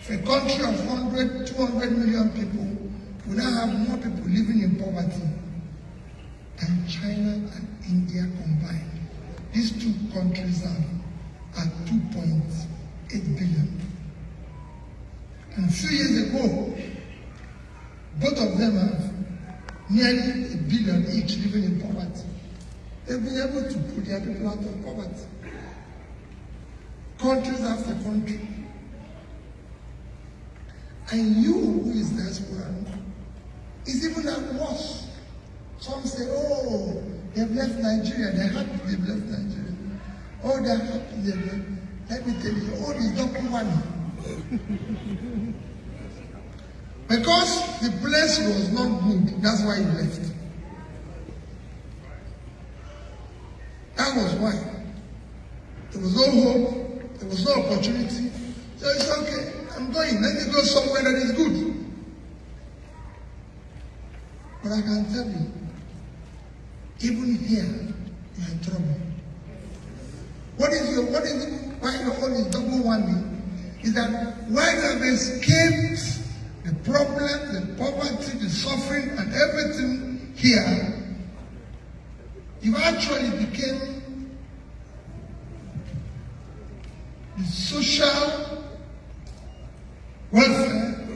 For a country of 100, 200 million people, we now have more people living in poverty than China and India combined. These two countries are 2.8 billion. And a few years ago, both of them have nearly 1 billion each living in poverty. They've been able to put their people out of poverty. Countries after country. And you, who is diaspora, is even worse. Some say, oh, they've left Nigeria. They're happy they've left Nigeria. Oh, they're happy they've left. Let me tell you, all is double money. Because the place was not good, that's why he left. That was why. There was no hope, there was no opportunity. So it's okay, I'm going. Let me go somewhere that is good. But I can tell you, even here, you're in trouble. Why your own is double whammy? Is that while you have escaped the problem, the poverty, the suffering, and everything here, you actually became the social welfare,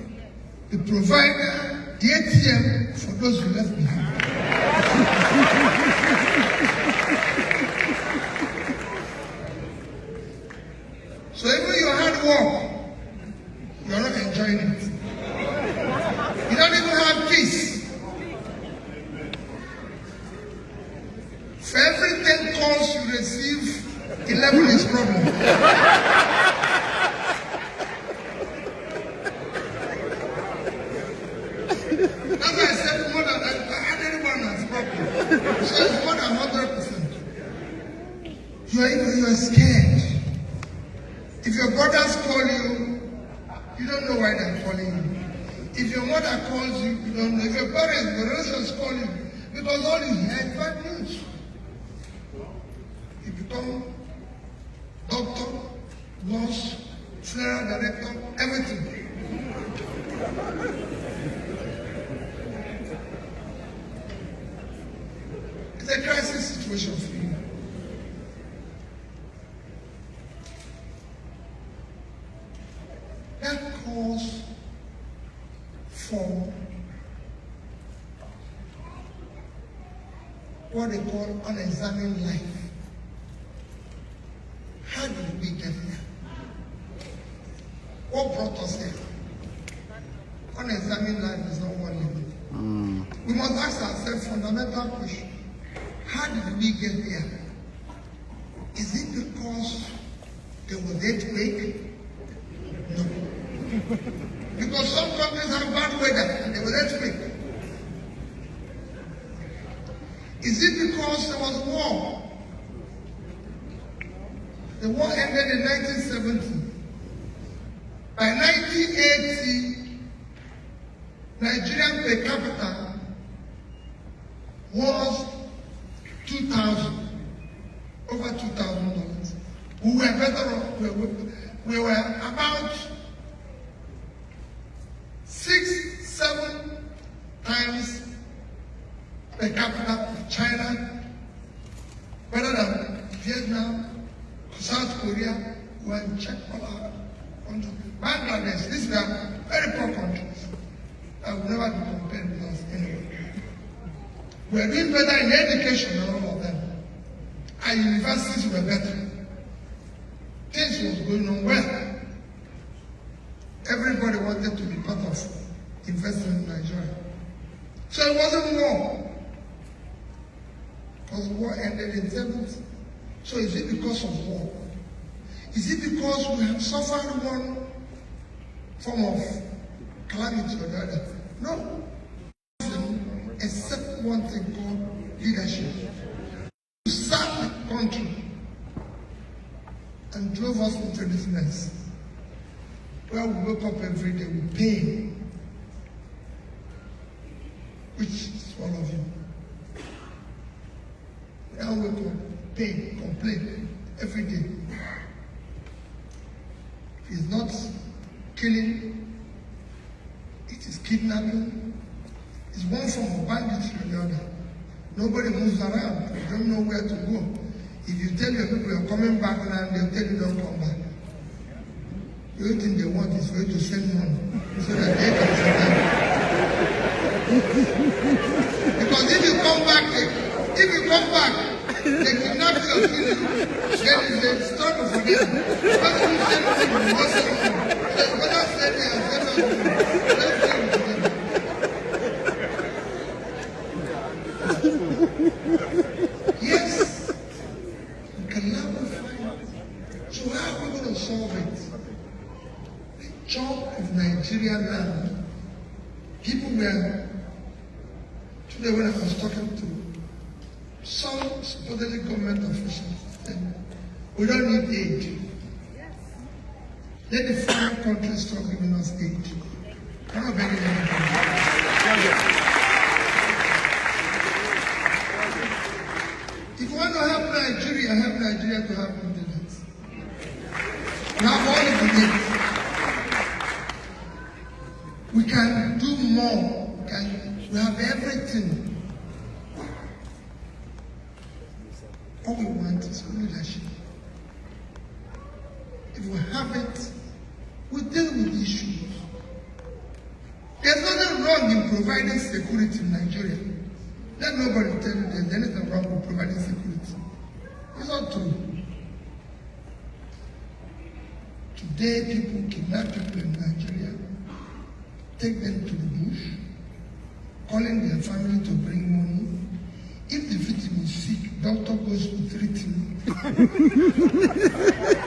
the provider, the ATM for those who left behind. So even your hard work, you're not enjoying it. You don't even have peace. For every 10 calls you receive, 11 is problem. That's why I said more than anyone has problem. So it's more than 100%. You're scared. If your brothers call you, you don't know why they're calling you. If your mother calls you, you don't know. If your parents, your relatives call you, because all you hear is bad news. You become doctor, nurse, funeral director, everything. It's a crisis situation for you. That calls for what they call unexamined life. How did we get here? What brought us here? Unexamined life is not one limit. We must ask ourselves fundamental question. How did we get here? Is it because there was earthquake? No. Because some countries have bad weather and they were earthquake. Is it because there was war? The war ended in 1970. By 1980, Nigerian per capita was $2,000, over $2,000. We were better off. We were about 6-7 times per capita of China, better than Vietnam, South Korea, who are in check all our countries. Bangladesh, these were very poor countries that will never be compared with us anyway. We are doing better in education than all of them. Our universities were better. Things was going on well. Everybody wanted to be part of investing in Nigeria. So it wasn't war. Because war ended in 70. So is it because of war? Is it because we have suffered one form of calamity or the other? No. Except one thing called leadership. To serve the country and drove us into this mess. Where we wake up every day with pain, which is all of you. We now wake up, pain, complain every day. If it's not killing, it is kidnapping, it's one form of banditry or the other. Nobody moves around, you don't know where to go. If you tell your people you're coming back now, they'll tell you don't come back. The only thing they want is for you to send money so that they can survive. Because if you come back, they kidnap you or kill you, then it's struggle for them. But if you send money, you must send money. So you better send them and send us money. Let's deal with them. Yes, we can never find it. So how are we going to solve it? The job of Nigeria now, people were, today when I was talking to some supposedly government officials, we don't need aid. Let the foreign countries stop giving us aid. I'm not begging anybody. If you want to help Nigeria to have internet. We have all of the needs. We can do more. We have everything. All we want is leadership. If we have it, we deal with issues. There's nothing wrong in providing security in Nigeria. Let nobody tell you there's anything wrong with providing security. It's not true. Today, people kidnap people in Nigeria, take them to the bush, calling their family to bring money. If the victim is sick, doctor goes to treat him.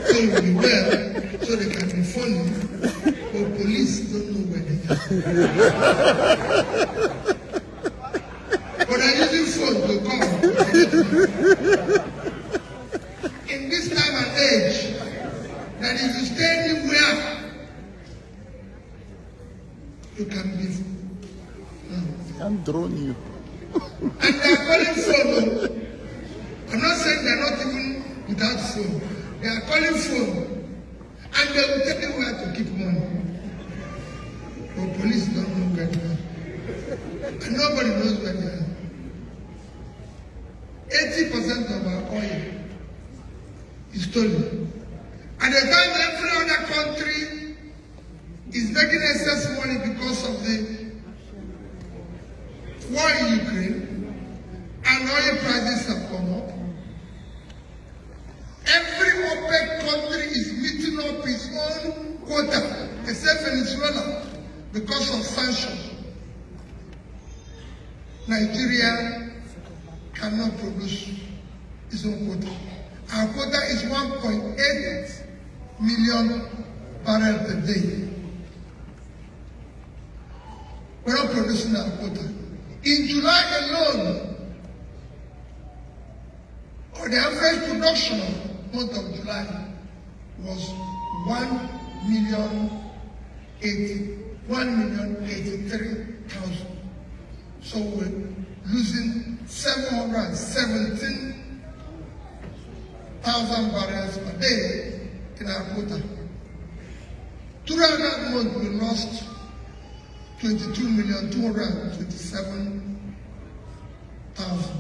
So he will be well, so they can be funny. But police don't know where they are. But they're using phone to come. In this time and age, that if you stay anywhere, you can live. I'm drawing you. And they are calling phone. I'm not saying they're not even without phone. They are calling phone. And they will tell them where to keep money. But police don't know where they are. And nobody knows where they are. 80% of our oil is stolen. At the time every other country is making excess money because of the war in Ukraine, and oil prices have come up. Every OPEC country is meeting up its own quota, except Venezuela, because of sanctions. Nigeria cannot produce its own quota. Our quota is 1.8 million barrels per day. We're not producing our quota. In July alone, or the average production of the month of July was 1,083,000. So we're losing 717,000 barrels per day in our quota. Throughout that month, we lost 22,227,000,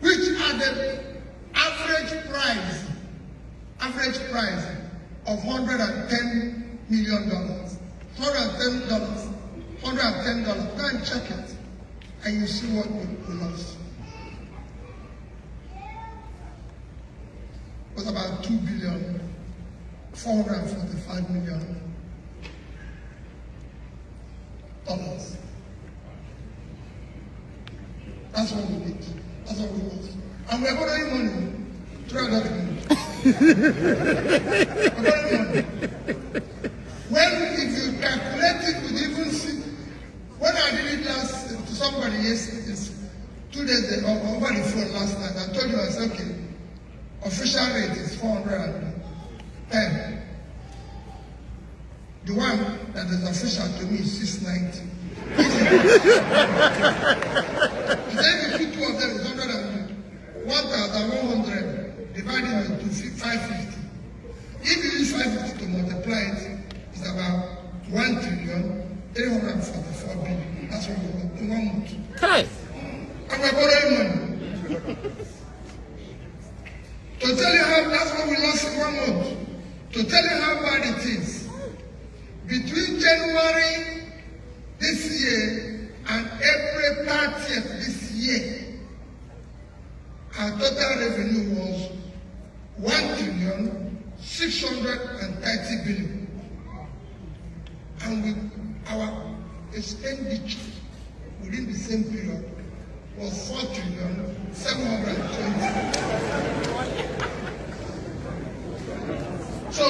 which are the average price of $110 million. $110. Go and check it, and you see what we lost. It was about $2,445 million. That's what we did. That's what we lost. And we're borrowing money throughout that money. We're borrowing money. When, if you calculate it, we even see. When I did it last to somebody yesterday, 2 days ago, over the phone last night, I told you, I said, okay, official rate is 410. The one that is official to me is 690. Then you put two of them, it's 1,100 divided into 550. If you use 550, left to multiply it is about 1,344 billion. That's what we got in 1 month. Hi. And we're borrowing money. To tell you how, that's what we lost in 1 month. To tell you how bad it is, between January this year and April 30th this year, our total revenue was 1,630 billion. And our expenditure within the same period was 4,720. So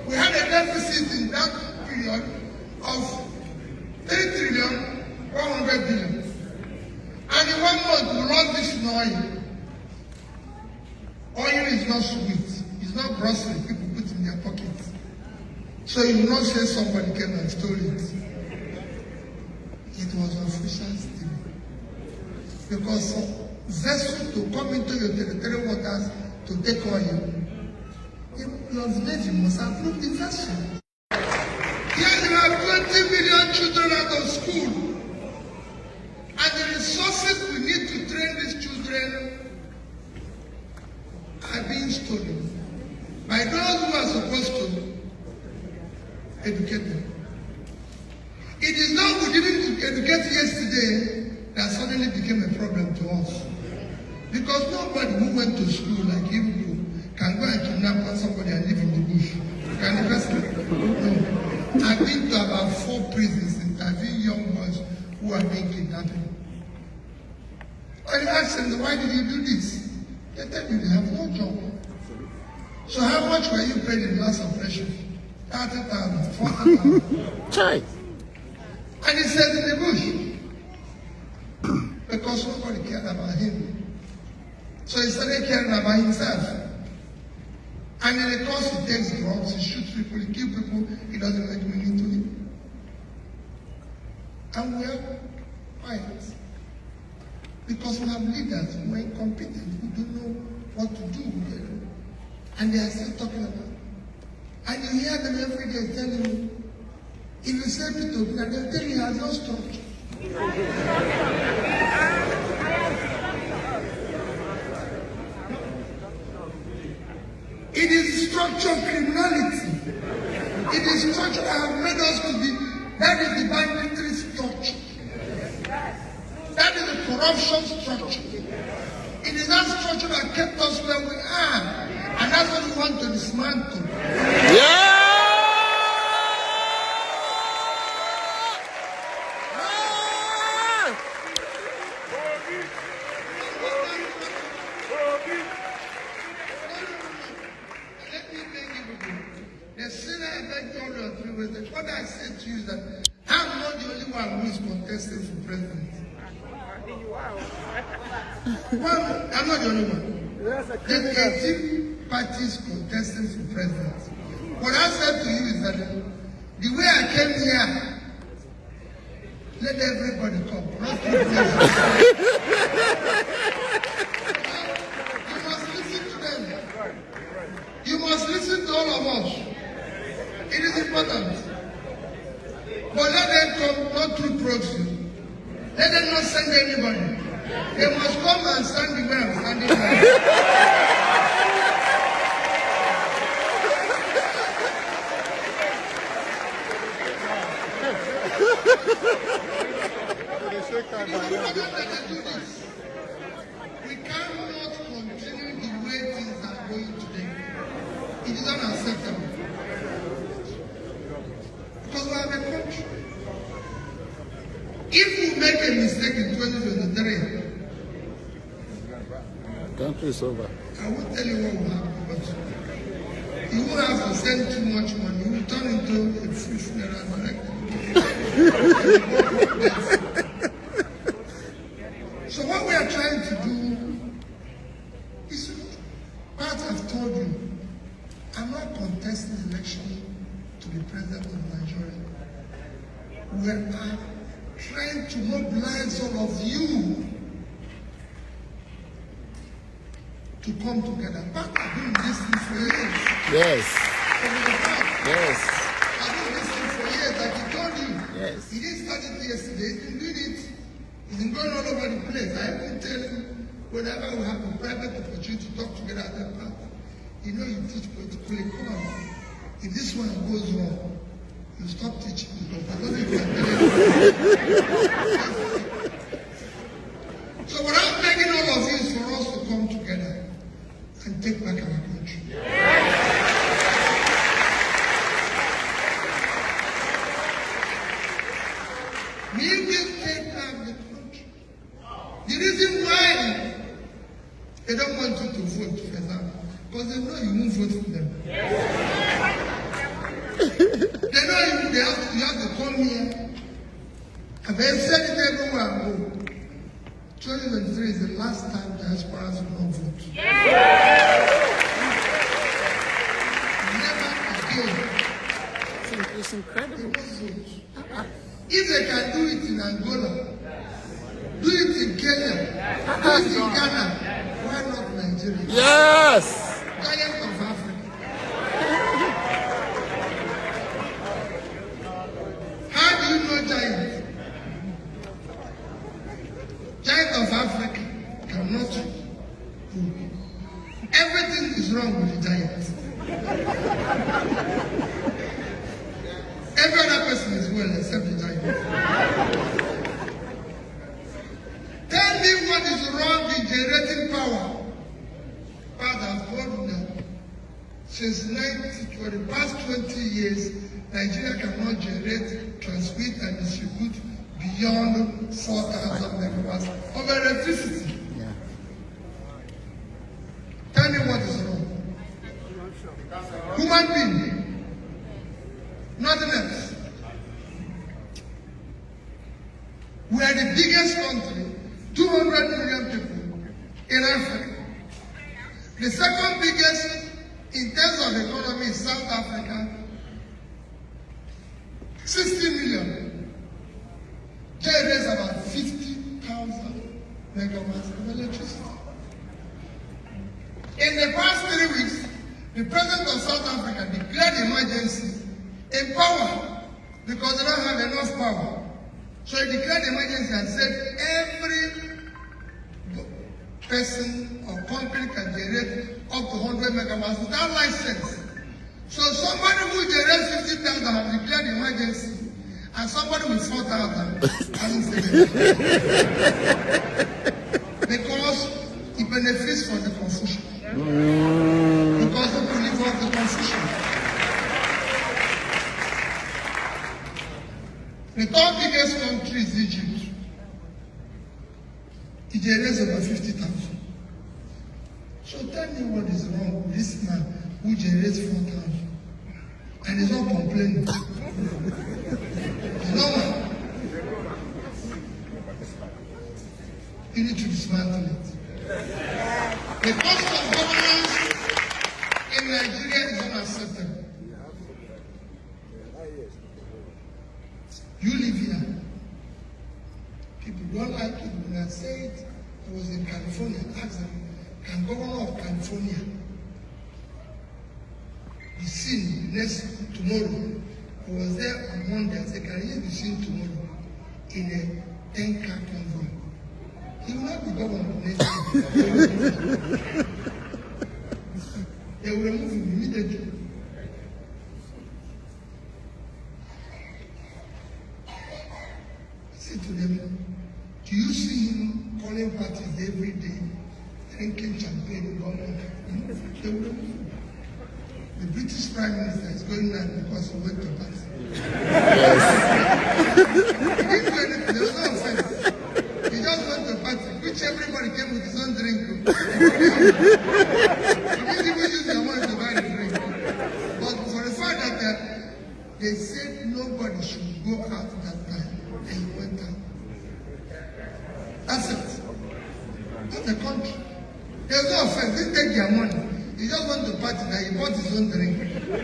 we had a deficit in that period of 3,100 billion. And in 1 month we lost this in oil. Oil is not sweet. It's not grocery people put in their pockets. So you will not say somebody came and stole it. It was official stealing. Because for vessel to come into your territorial waters to take oil, your Navy must approve the vessel. Here you have 20 million children out of school. And the resources we need to train these children are being stolen by those who are supposed to educate them. It is not we didn't educate yesterday that suddenly became a problem to us. Because nobody who went to school like you can go and kidnap somebody and live in the bush. Can the person? No. I've been to about 4 prisons interviewing young boys who are being kidnapped. I asked them, why did you do this? They tell me they have no job. So how much were you paid in the last operation? 30,000, 40,000. Chai. And he said in the bush. Because nobody cared about him. So he started caring about himself. And in the course he takes drugs, he shoots people, he kills people, he doesn't make money to him. And we are quiet. Because we have leaders who are incompetent, who don't know what to do. And they are still talking about it. And you hear them every day telling you, if you say it to them, they'll tell you he has no structure. It is structural criminality. It is structure that have made us to be, that is the banditry structure. That is the corruption structure. It is that structure that kept us where we are. And that's what we want to dismantle. Yeah! What I said to you is that I'm not the only one who is contesting for president. Well, I'm not the only one. There's 18 parties contesting for president. What I said to you is that the way I came here, let everybody come. Not you must listen to them. You must listen to all of us. It is important. But let them come not through proxy. Let them not send anybody. They must come and stand the way I'm standing there. We cannot continue the way things are going today. It is unacceptable. Because we have a country. If we make a mistake in 2023, country is over. I won't tell you what will happen, but you won't have to send too much money. You will turn into a funeral director. So what we are trying to do is what I've told you. I'm not contesting the election to be president of Nigeria. We are trying to mobilize all of you to come together. But I've been listening for years. Yes. Yes. I've been listening for years, like he told you. Yes. He didn't start it yesterday. He's been doing it. He's been going all over the place. I even tell him whenever we have a private opportunity to talk together at that part, you know you teach politically. Come on. If this one goes wrong, you stop teaching because I don't even So what I'm begging all of you is for us to come together and take back our country. We will take back the country. The reason why they don't want you to vote, for example, because they know you won't vote for them. They know you have to come here. And they've said it everywhere I go. 2023 is the last time diasporans will not vote. Never again. It's incredible. They won't vote. If they can do it in Angola, do it in Kenya, do it in Ghana, why not Nigeria? Yes. Giant of Africa. How do you know giant? Giant of Africa cannot move. Everything is wrong with the giant. Every other person is well except the giant. Tell me what is wrong with generating power. Father, I've told you now. Since for the past 20 years, Nigeria cannot generate, transmit, and distribute beyond 4,000 megawatts of electricity. Yeah. Tell me what is wrong. Human being. Nothing else. We are the biggest country, 200 million people in Africa. The second biggest in terms of economy is South Africa, 60 million. Generates about 50,000 megawatts of electricity. In the past 3 weeks, the president of South Africa declared emergency in power because they don't have enough power. So he declared emergency and said every person or company can generate up to 100 megawatts without license. So somebody who generates 50,000 has declared emergency, and somebody with 4,000 hasn't said anything. Because it benefits from the confusion. Because they believe of the confusion. The third biggest country is Egypt. It generates over 50,000. So tell me what is wrong with this man who generates 4,000 and is not complaining. It's normal. You need to dismantle it. The cost of governance in Nigeria is unacceptable. You live here. People don't like it. When I say it, I was in California. I asked them, can governor of California be seen next tomorrow? I was there on Monday. I said, can he be seen tomorrow in a 10-car convoy? He will not be governor next year. They will remove him immediately. To them, do you see him calling parties every day, drinking champagne, government? They will remove him. The British Prime Minister is going mad because he went to party. Yes. He didn't do anything, there was no offense. He just went to party, which everybody came with his own drink. He didn't even use their money to buy the drink. But for the fact that they said nobody should go out that time, and he went out. That's it. That's the country. There's no offense. He didn't take their money. He just went to party that he bought his own drink.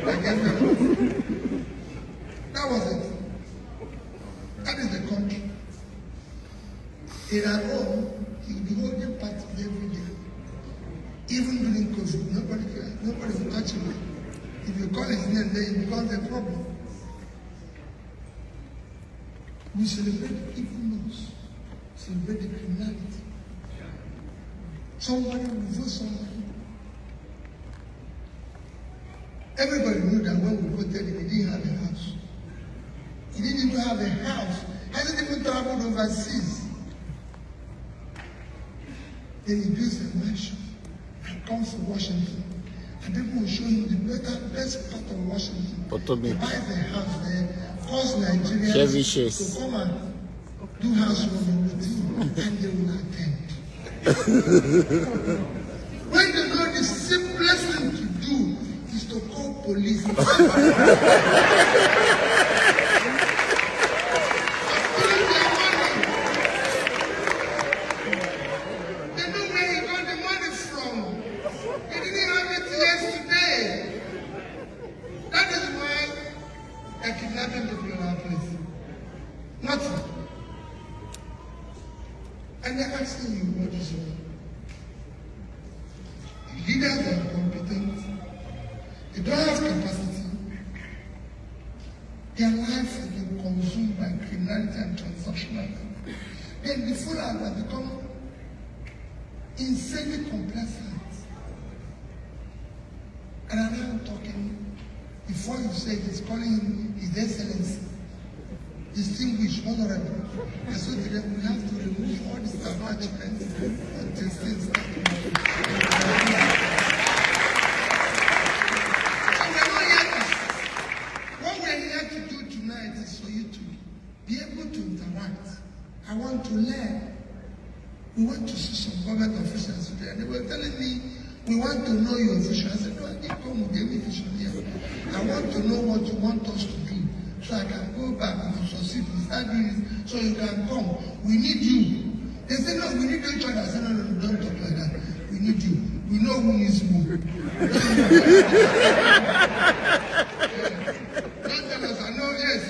Like everyone. That was it. That is the country. In our home, he will be holding parties every day. Even during COVID, nobody will touch him. If you call his name, then it becomes a problem. We celebrate the evil laws, celebrate the criminality. Somebody will vote somebody. Everybody knew that when we voted him, he didn't have a house. He didn't even have a house. Hasn't even traveled overseas. Then he builds a mansion and comes to Washington. And people will show him the best part of Washington. He buys a house there, calls Nigerians to come and do housewarming with him, and they will attend. When they know the simplest thing to do is to call police. Nothing. And they're asking you what is wrong. The leaders are incompetent. They don't have capacity. Their lives have been consumed by criminality and transactionalism. Then the full have become insanely complacent. And I'm now talking, before you say he's calling him His Excellency, distinguished, honorable. And so today we have to remove all these attachments until things start to happen. So we're not here to, what we're here to do tonight is for you to be able to interact. I want to learn. We want to see some government officials today, and they were telling me, we want to know your vision. I said, no, I didn't come with any vision here. I want to know what you want us to do, so I can go back and succeed in start doing it, so you can come. We need you. They say, no, we need each other. I said, no, don't talk like that. We need you. We know who needs who. Don't tell us, I know, yes,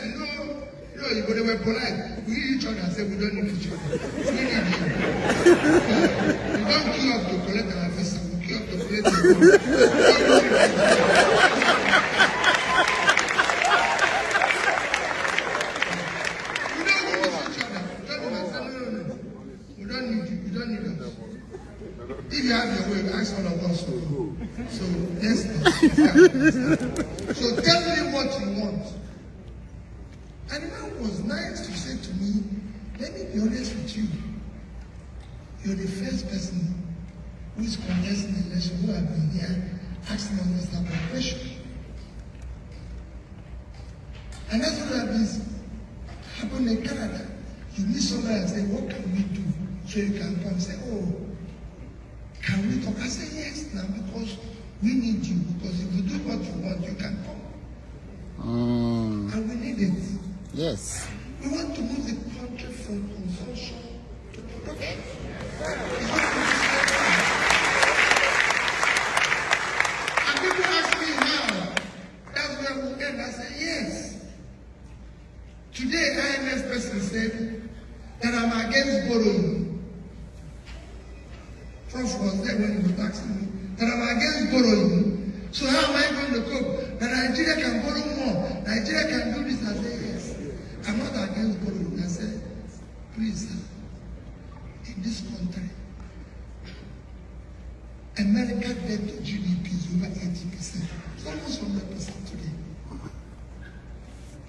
but they were polite. We need each other. I said, we don't need each other. We need you. We don't queue up to collect our visa. We queue up to collect the if you have your way, ask all of us to go. So, yes. So tell me what you want. And the man was nice to say to me, let me be honest with you. You're the first person who is contesting the election who have been here asking us this type of question. And that's what has happened in Canada. You meet somebody and say, what can we do? So you can come and say, oh, can we talk? I say yes now because we need you. Because if you do what you want, you can come. And we need it. Yes. We want to move the country from consumption to production. And people ask me now, that's where we end. I say yes. Today, IMF person said that I'm against borrowing. Prof was there when he was asking me that I'm against borrowing. So how am I going to cope? That Nigeria can borrow more. Nigeria can do this. I say yes. I'm not against borrowing. I said, please, sir, in this country, America debt to GDP is over 80%. It's almost 100% today.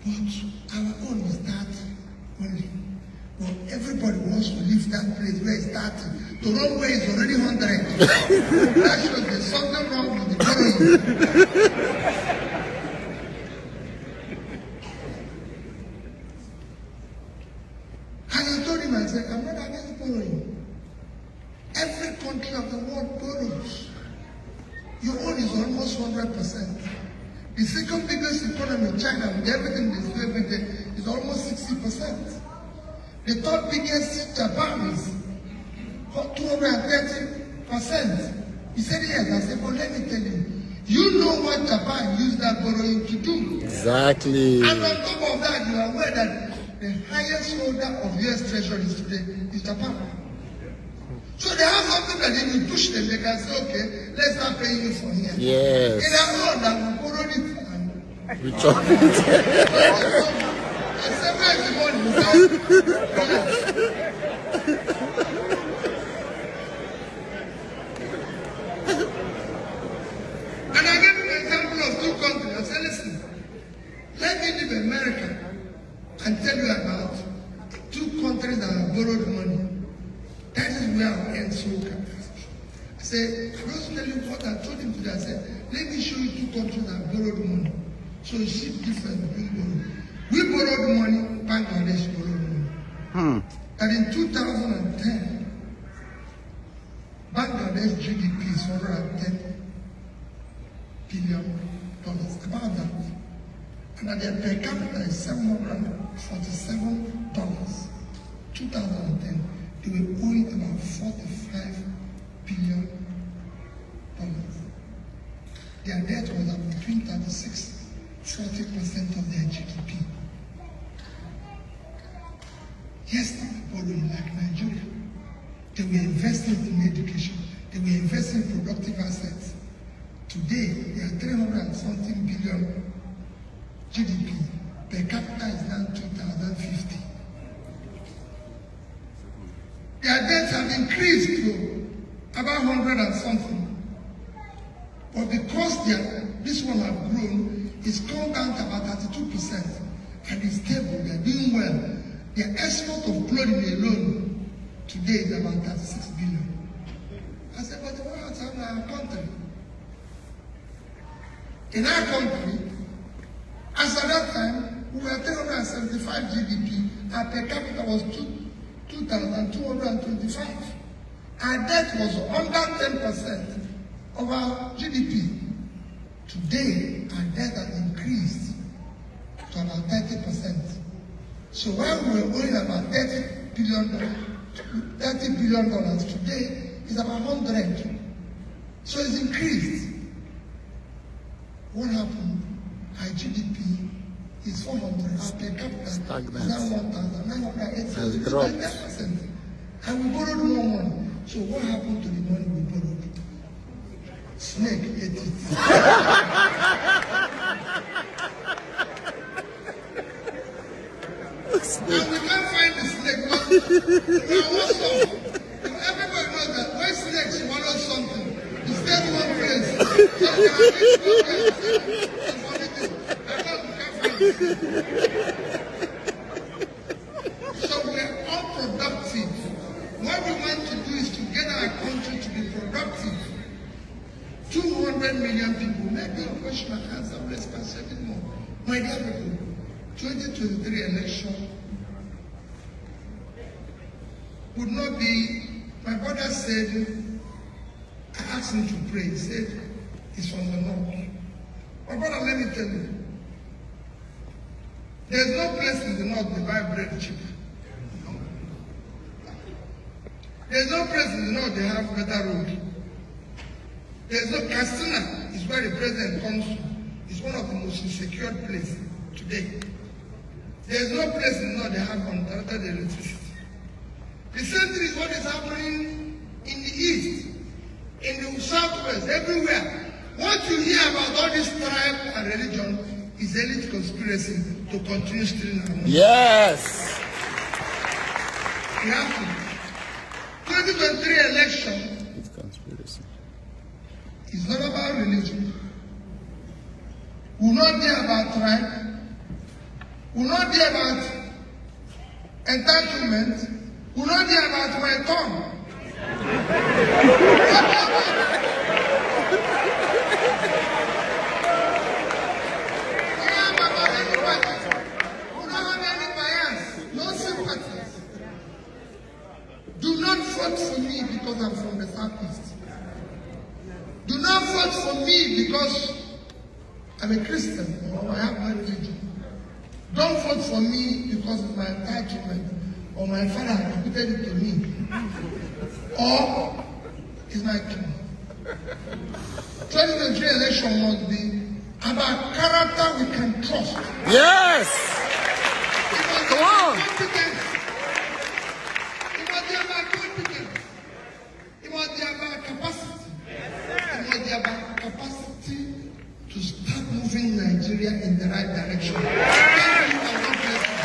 But our own is 30 only. But everybody wants to leave that place where it's 30. The wrong way is already 100. That shows there's something wrong with the borrowing. And I told him, I said, I'm not against borrowing. Every country of the world borrows. Your own is almost 100%. The second biggest economy, China, with everything they do every day, is almost 60%. The third biggest, Japan, is 230%. He said, yes. I said, but let me tell you, you know what Japan used that borrowing to do. Exactly. And on top of that, you are aware that the highest holder of US treasuries today is Japan. So they have something that if you push them, they can say, okay, let's start paying you for here. Yes. In our own, that we borrowed it We chop it. I said, where is the money? And I gave him an example of two countries. I said, listen, let me leave America and tell you about two countries that have borrowed money. That is where our end soul comes. I said, I was telling you what I told him today. I said, let me show you two countries that have borrowed money. So you see the difference between borrowing. We borrowed money, Bangladesh borrowed money. And in 2010, Bangladesh GDP is $110 billion. About that. And their per capita is $747. 2010, they were owing about $45 billion. Their debt was up between 36-40% of their GDP. Yes, they were borrowing like Nigeria. They were investing in education. They were investing in productive assets. Today, they are 300 and something billion GDP. Per capita is now 2050. Their debts have increased to about 100 and something. But because this one have grown, it's come down to about 32%. And it's stable, they're doing well. Their export of clothing alone today is about 36 billion. I said, but what has happened in our country? In our country, as at that time, we were 375 GDP, and per capita was 2,225. Our debt was under 10% of our GDP. Today, our debt has increased to about 30%. So while we were owing about $30 billion, today is about 100. So it's increased. What happened? Our GDP is 400. Our per capita is now 1,980. Has dropped. 10%. And we borrowed more money. So what happened to the money we borrowed? Snake ate it. And we can't find the snake. Everybody knows that when snakes swallow something, you stay in one place. So we're unproductive. What we want to do is to get our country to be productive. 200 million people. Maybe a question I answer less specific more. My dear people, 2023 election would not be, my brother said, I asked him to pray. He said, he's from the north. My brother, let me tell you, there's no place in the north they buy bread cheap. There's no place in the north they have better road. There's no Castina is where the president comes to. It's one of the most insecure places today. There's no place in the north they have uninterrupted electricity. The same thing is what is happening in the east, in the southwest, everywhere. What you hear about all this tribe and religion is elite conspiracy to continue stealing our money. Yes. We have to. 2023 election. It's conspiracy. It's not about religion. Will not be about tribe. Will not be about entitlement. Will not be about my tongue. Do not vote for me because I'm from the southeast. Do not vote for me because I'm a Christian or I have no religion. Don't vote for me because of my entitlement or my father committed it to me or it's my king. 2023 election must be about character we can trust. Yes. Come on. It must be about capacity. It must be about capacity to start moving moving Nigeria in the right direction. Thank you and God bless you.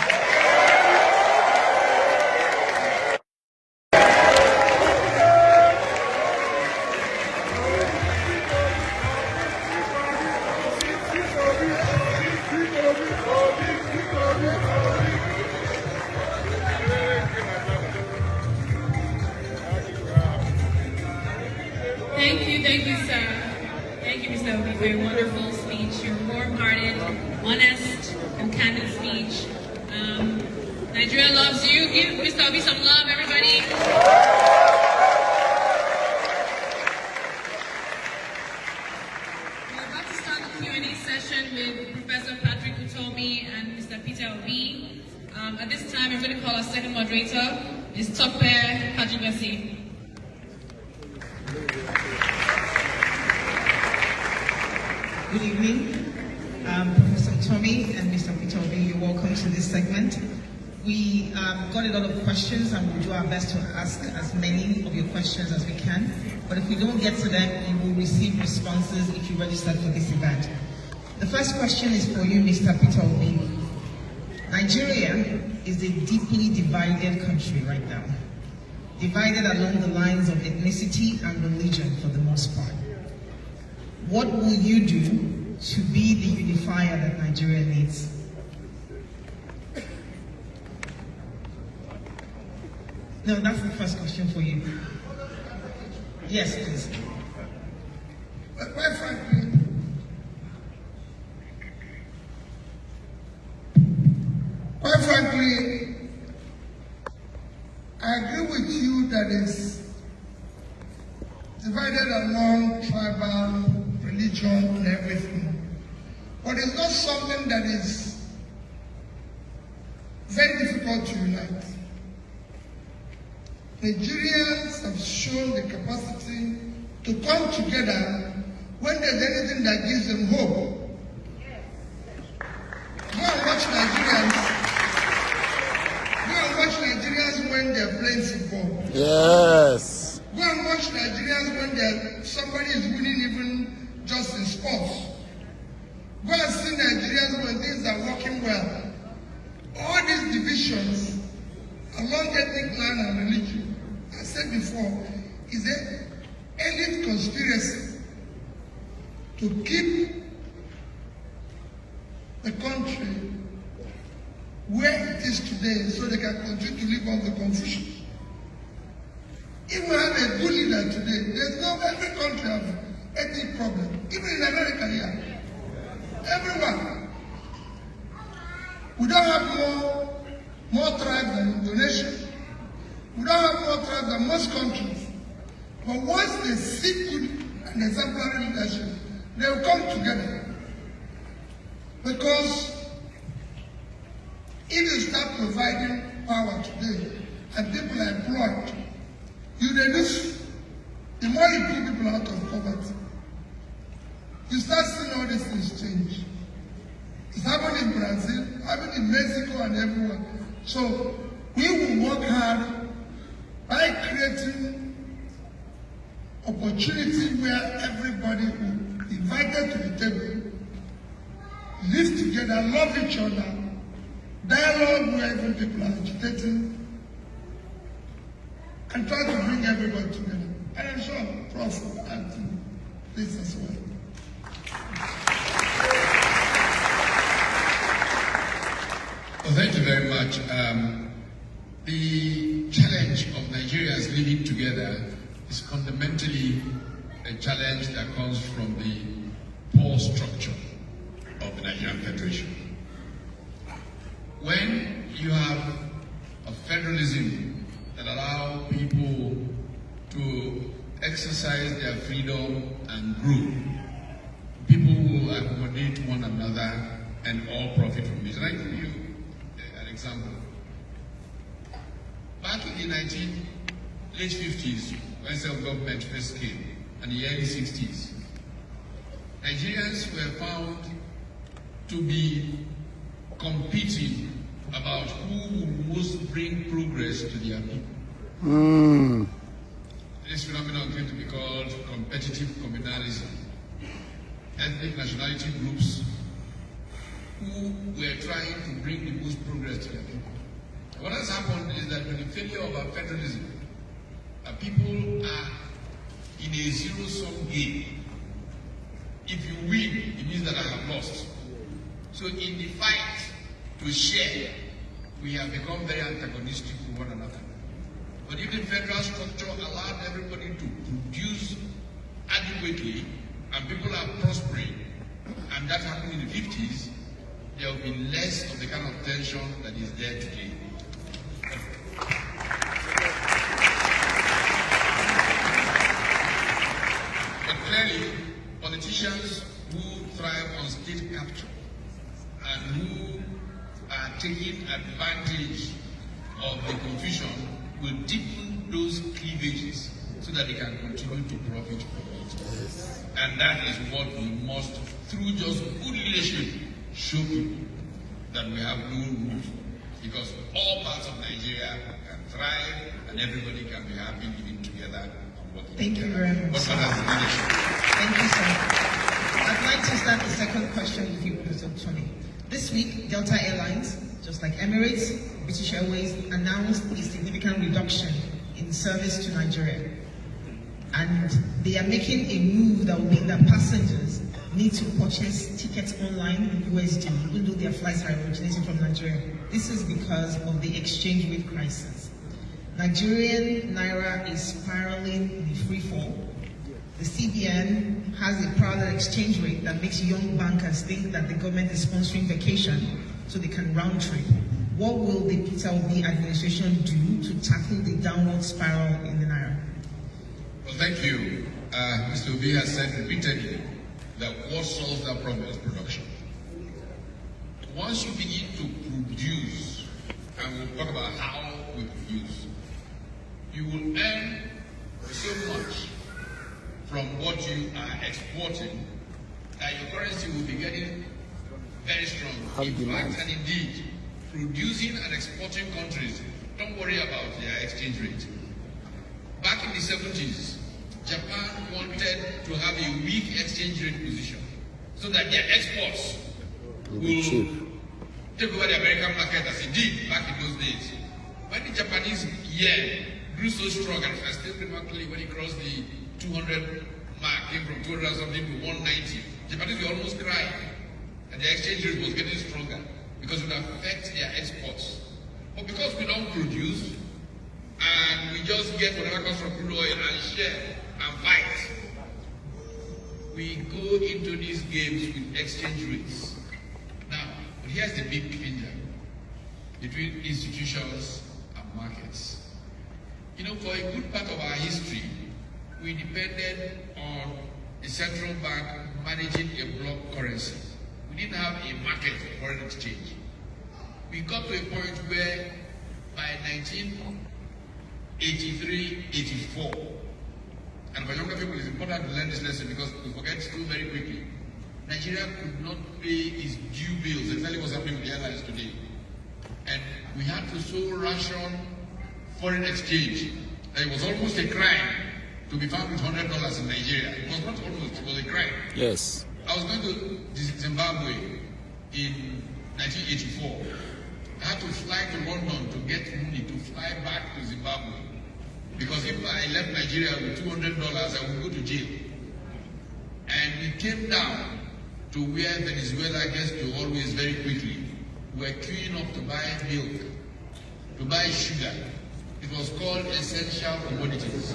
Thank you, sir. Thank you, Mr. Obi, for your wonderful speech, your warm-hearted, honest, and candid speech. Nigeria loves you. Give Mr. Obi some love, everybody. We're about to start the Q&A session with Professor Patrick Utomi and Mr. Peter Obi. At this time, we're going to call our second moderator, Ms. Tope Kajibasi. Good evening, Professor Tommy and Mr. Peter Obi. You're welcome to this segment. We got a lot of questions and we'll do our best to ask as many of your questions as we can. But if we don't get to them, you will receive responses if you registered for this event. The first question is for you, Mr. Peter Obi. Nigeria is a deeply divided country right now, divided along the lines of ethnicity and religion for the most part. What will you do to be the unifier that Nigeria needs? No, that's the first question for you. Yes, please. But quite frankly, I agree with you that it's divided along tribal, religion, and everything. But it's not something that is very difficult to unite. Nigerians have shown the capacity to come together when there's anything that gives them hope. Go and watch Nigerians when they're playing football. Yes. Go and watch Nigerians when somebody is winning even just in sports. Go and see Nigerians when things are working well. All these divisions along ethnic line and religion, I said before, is an elite conspiracy to keep the country where it is today so they can continue to live on the confusion. If we have a good leader today, every country has ethnic problem. Even in America here. Everyone. We don't have more tribes than Indonesia. We don't have more tribes than most countries. But once they see good and exemplary leadership, they will come together. Because if you start providing power today and people are employed, you reduce, the more you put people out of poverty, you start seeing all these things change. It's happening in Brazil, happening in Mexico and everywhere. So we will work hard by creating opportunity where everybody will be invited to the table, live together, love each other, dialogue where even people are agitating, and try to bring everybody together. And I'm sure Prof will add to this as well. Well, thank you very much. The challenge of Nigerians living together is fundamentally a challenge that comes from the poor structure of the Nigerian Federation. When you have a federalism that allows people to exercise their freedom and grow, people will accommodate one another and all profit from it. And I give you an example. Back in the late 50s, when self-government first came, and the early 60s, Nigerians were found to be competing about who would most bring progress to their people. This phenomenon came to be called competitive communalism. Ethnic nationality groups trying to bring the most progress to their people. And what has happened is that with the failure of our federalism, people are in a zero-sum game. If you win, it means that I have lost. So in the fight to share, we have become very antagonistic to one another. But if the federal structure allowed everybody to produce adequately, and people are prospering, and that happened in the 50s, there will be less of the kind of tension that is there today. But clearly, politicians who thrive on state capture and who are taking advantage of the confusion will deepen those cleavages so that they can continue to profit from it. And that is what we must, through just good leadership, show people that we have no rules. Because all parts of Nigeria can thrive and everybody can be happy living together and working Thank together. you very much. What matters is leadership. Thank you, sir. I'd like to start the second question with you, Professor Tony. This week, Delta Airlines, just like Emirates, British Airways, announced a significant reduction in service to Nigeria. And they are making a move that will mean that passengers need to purchase tickets online in USD, even though their flights are originating from Nigeria. This is because of the exchange rate crisis. Nigerian Naira is spiraling in the free fall. The CBN has a parallel exchange rate that makes young bankers think that the government is sponsoring vacation so they can round trip. What will the Peter Obi administration do to tackle the downward spiral in the Naira? Well, thank you. Mr. Obi has said repeatedly that what solves that problem is production. Once you begin to produce, and we'll talk about how we produce, you will earn so much from what you are exporting that your currency will be getting very strong. In fact, and indeed, producing and exporting countries don't worry about their exchange rate. Back in the 70s, Japan wanted to have a weak exchange rate position so that their exports will take over the American market as it did back in those days. When the Japanese yen grew so strong, and I still remember when it crossed the 200 mark, came from 200 something to 190, Japanese were almost crying, and the exchange rate was getting stronger because it would affect their exports. But because we don't produce, and we just get whatever comes from crude oil and share and fight, we go into these games with exchange rates. Now, but here's the big danger between institutions and markets. You know, for a good part of our history, we depended on the central bank managing a block currency. We didn't have a market for foreign exchange. We got to a point where by 1983-84, and for younger people it's important to learn this lesson because we forget school very quickly. Nigeria could not pay its due bills, exactly what's happening with the airlines today. And we had to so ration foreign exchange that it was almost a crime to be found with $100 in Nigeria. It was not almost, it was a crime. Yes. I was going to Zimbabwe in 1984. I had to fly to London to get money to fly back to Zimbabwe. Because if I left Nigeria with $200, I would go to jail. And we came down to where Venezuela gets to always very quickly. We were queuing up to buy milk, to buy sugar. It was called essential commodities.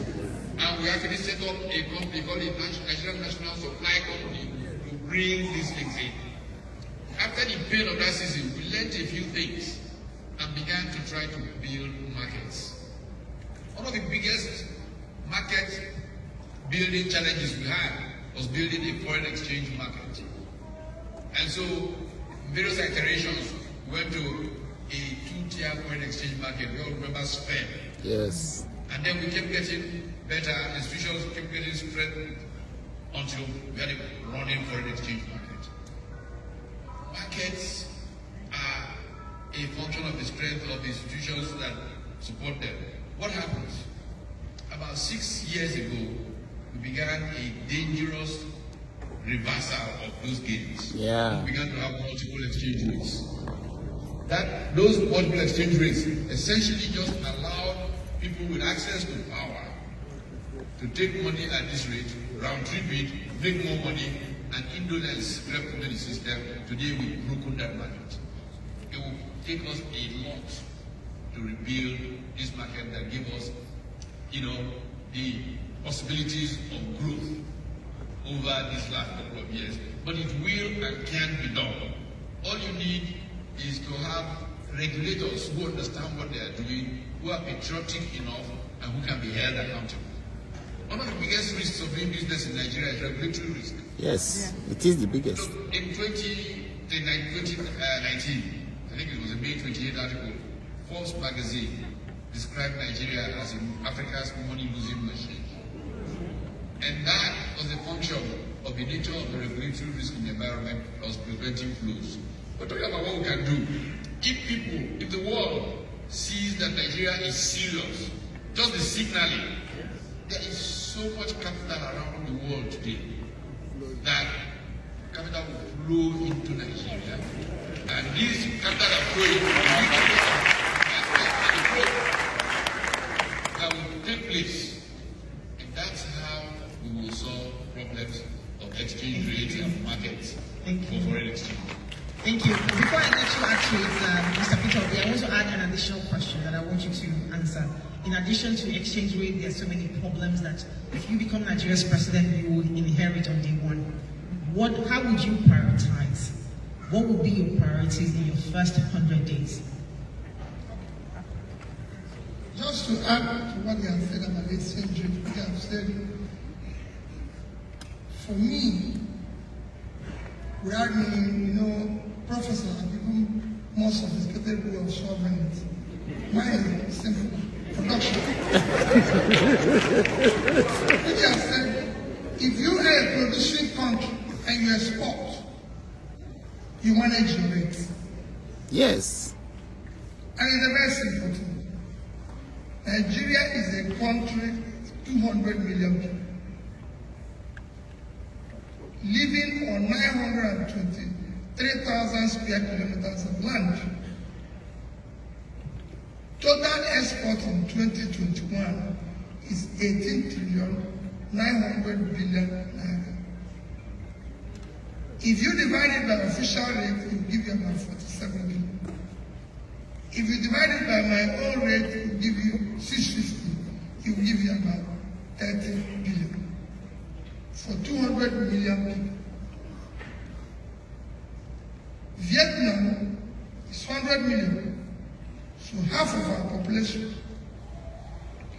And we actually set up a company called the Nigerian National Supply Company to bring these things in. After the pain of that season, we learned a few things and began to try to build markets. One of the biggest market building challenges we had was building a foreign exchange market. And so, various iterations went to a two-tier foreign exchange market. We all remember SPEN. Yes. And then we kept getting better, institutions kept getting strengthened until we had a running foreign exchange market. Markets are a function of the strength of the institutions that support them. What happens? About 6 years ago, we began a dangerous reversal of those gains. Yeah. We began to have multiple exchange rates. that those multiple exchange rates essentially just allowed people with access to power to take money at this rate, round trip it, make more money, and indolence crept into the system. Today we've broken that market. It will take us a lot to rebuild this market that gave us, the possibilities of growth over these last couple of years. But it will and can be done. All you need is to have regulators who understand what they are doing, who are patriotic enough, and who can be held accountable. One of the biggest risks of doing business in Nigeria is regulatory risk. Yes, it is the biggest. So in 2019, I think it was a May 28 article, Forbes magazine described Nigeria as Africa's money-losing machine. And that was a function of the nature of the regulatory risk in the environment that was preventing flows. We're talking about what we can do. If the world sees that Nigeria is serious, just the signaling, there is so much capital around the world today that capital will flow into Nigeria. And this capital that that will take place. And that's how we will solve problems of exchange rates and markets for foreign exchange. Thank you. Before I let you actually, Mr. Peter, I want to add an additional question that I want you to answer. In addition to exchange rate, there are so many problems that if you become Nigeria's president, you will inherit on day one. How would you prioritize? What would be your priorities in your first 100 days? Just to add to what they have said about exchange rate, they have said, for me, without me, professors have become more sophisticated way of solving it. Mine is simple. Production. Which I said, if you are a producing country and you export, you manage your rates. Yes. And it's a very simple thing. Nigeria is a country, 200 million people, living on 923,000 square kilometers of land. Total export in 2021 is 18 trillion 900 billion naira. If you divide it by official rate, it will give you about 47 billion. If you divide it by my own rate, it will give you 650. It will give you about 30 billion. For 200 million people. Vietnam is 100 million. So half of our population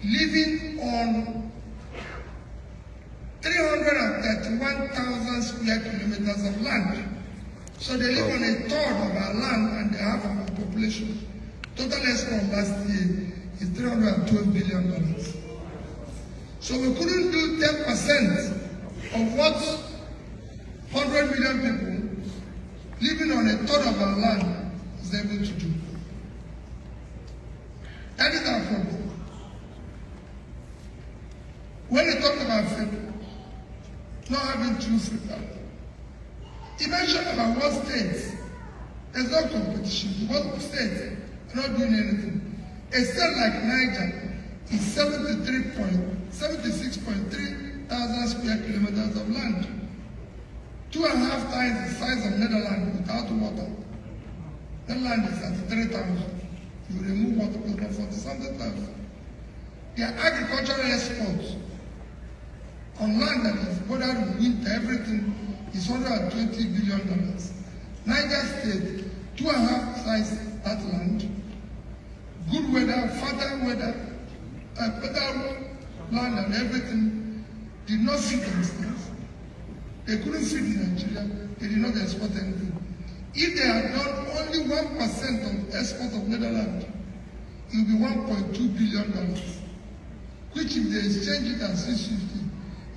living on 331,000 square kilometers of land. So they live on a third of our land and they have our population. Total export last year is $312 billion. So we couldn't do 10% of what 100 million people living on a third of our land is able to do. That is our problem. When we talk about freedom, not having true freedom, he mentioned about what states, there's no competition. What states are not doing anything. A state like Niger is 76.3 thousand square kilometers of land. 2.5 times the size of Netherlands without water. Netherlands is at 3,000. You remove water, it's about 40,000. Their agricultural exports on land that is bordered with winter, everything is $120 billion. Niger State, 2.5 times that land, good weather, fertile weather, better land and everything, did not feed themselves. They couldn't feed Nigeria, they did not export anything. If they had done only 1% of export of Netherlands, it would be $1.2 billion, which if they exchange it at 650,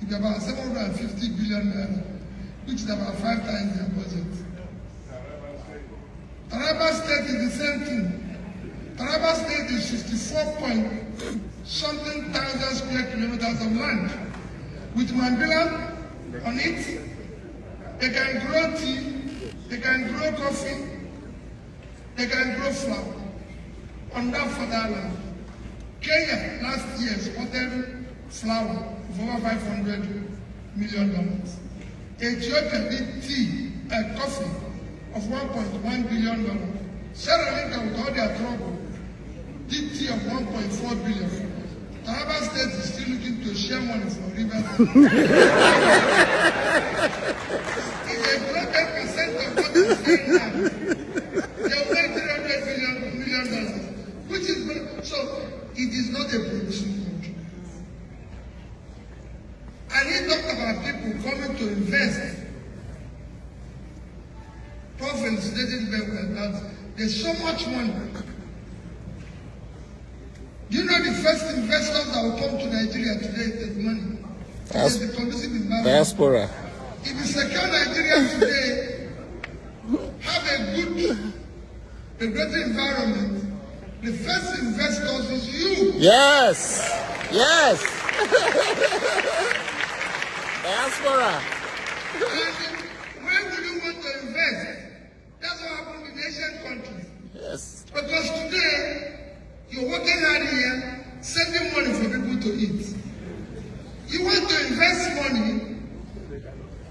it would be about 750 billion naira, which is about 5 times their budget. Taraba State is the same thing. Taraba State is 54-something thousand square kilometers of land. With Mandela on it, they can grow tea, they can grow coffee, they they can grow flour on that fatherland. Kenya last year exported flour of over $500 million. Ethiopia did tea and coffee of $1.1 billion. Sierra Leone, with all their trouble, did tea of $1.4 billion. Taraba State is still looking to share money from River. If they grow 10% of what is saying now, they will make $300 million, which is very, so it is not a producing country. And he talked about people coming to invest. Prophet stated very well that there's so much money. Do you know the first investors that will come to Nigeria today take money? It's the conducive environment. Diaspora. If you secure Nigeria today, have a great environment, the first investors is you. Yes. Yes. Diaspora. And where would you want to invest? That's what happened in Asian countries. Yes. Because today, you're working hard here, sending money for people to eat. You want to invest money.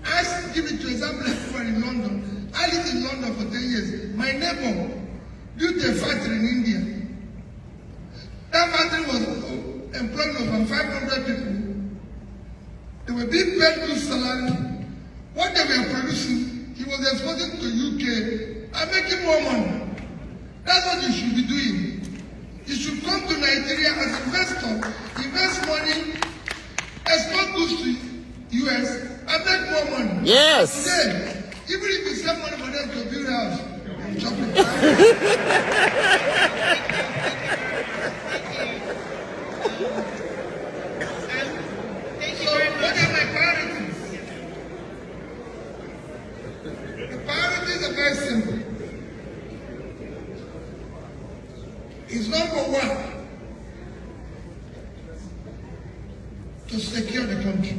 I give it to example people in London. I lived in London for 10 years. My neighbor built a factory in India. That factory was employing over 500 people. They were being paid good salary. What they were producing, he was exporting to UK and making more money. That's what you should be doing. You should come to Nigeria as an investor, invest money, export goods to US, and make more money. Yes. Today, even if you send money for them to build a house, I'm chopping. Thank you So, very what much. are my priorities? The priorities are very simple. Is number one, to secure the country.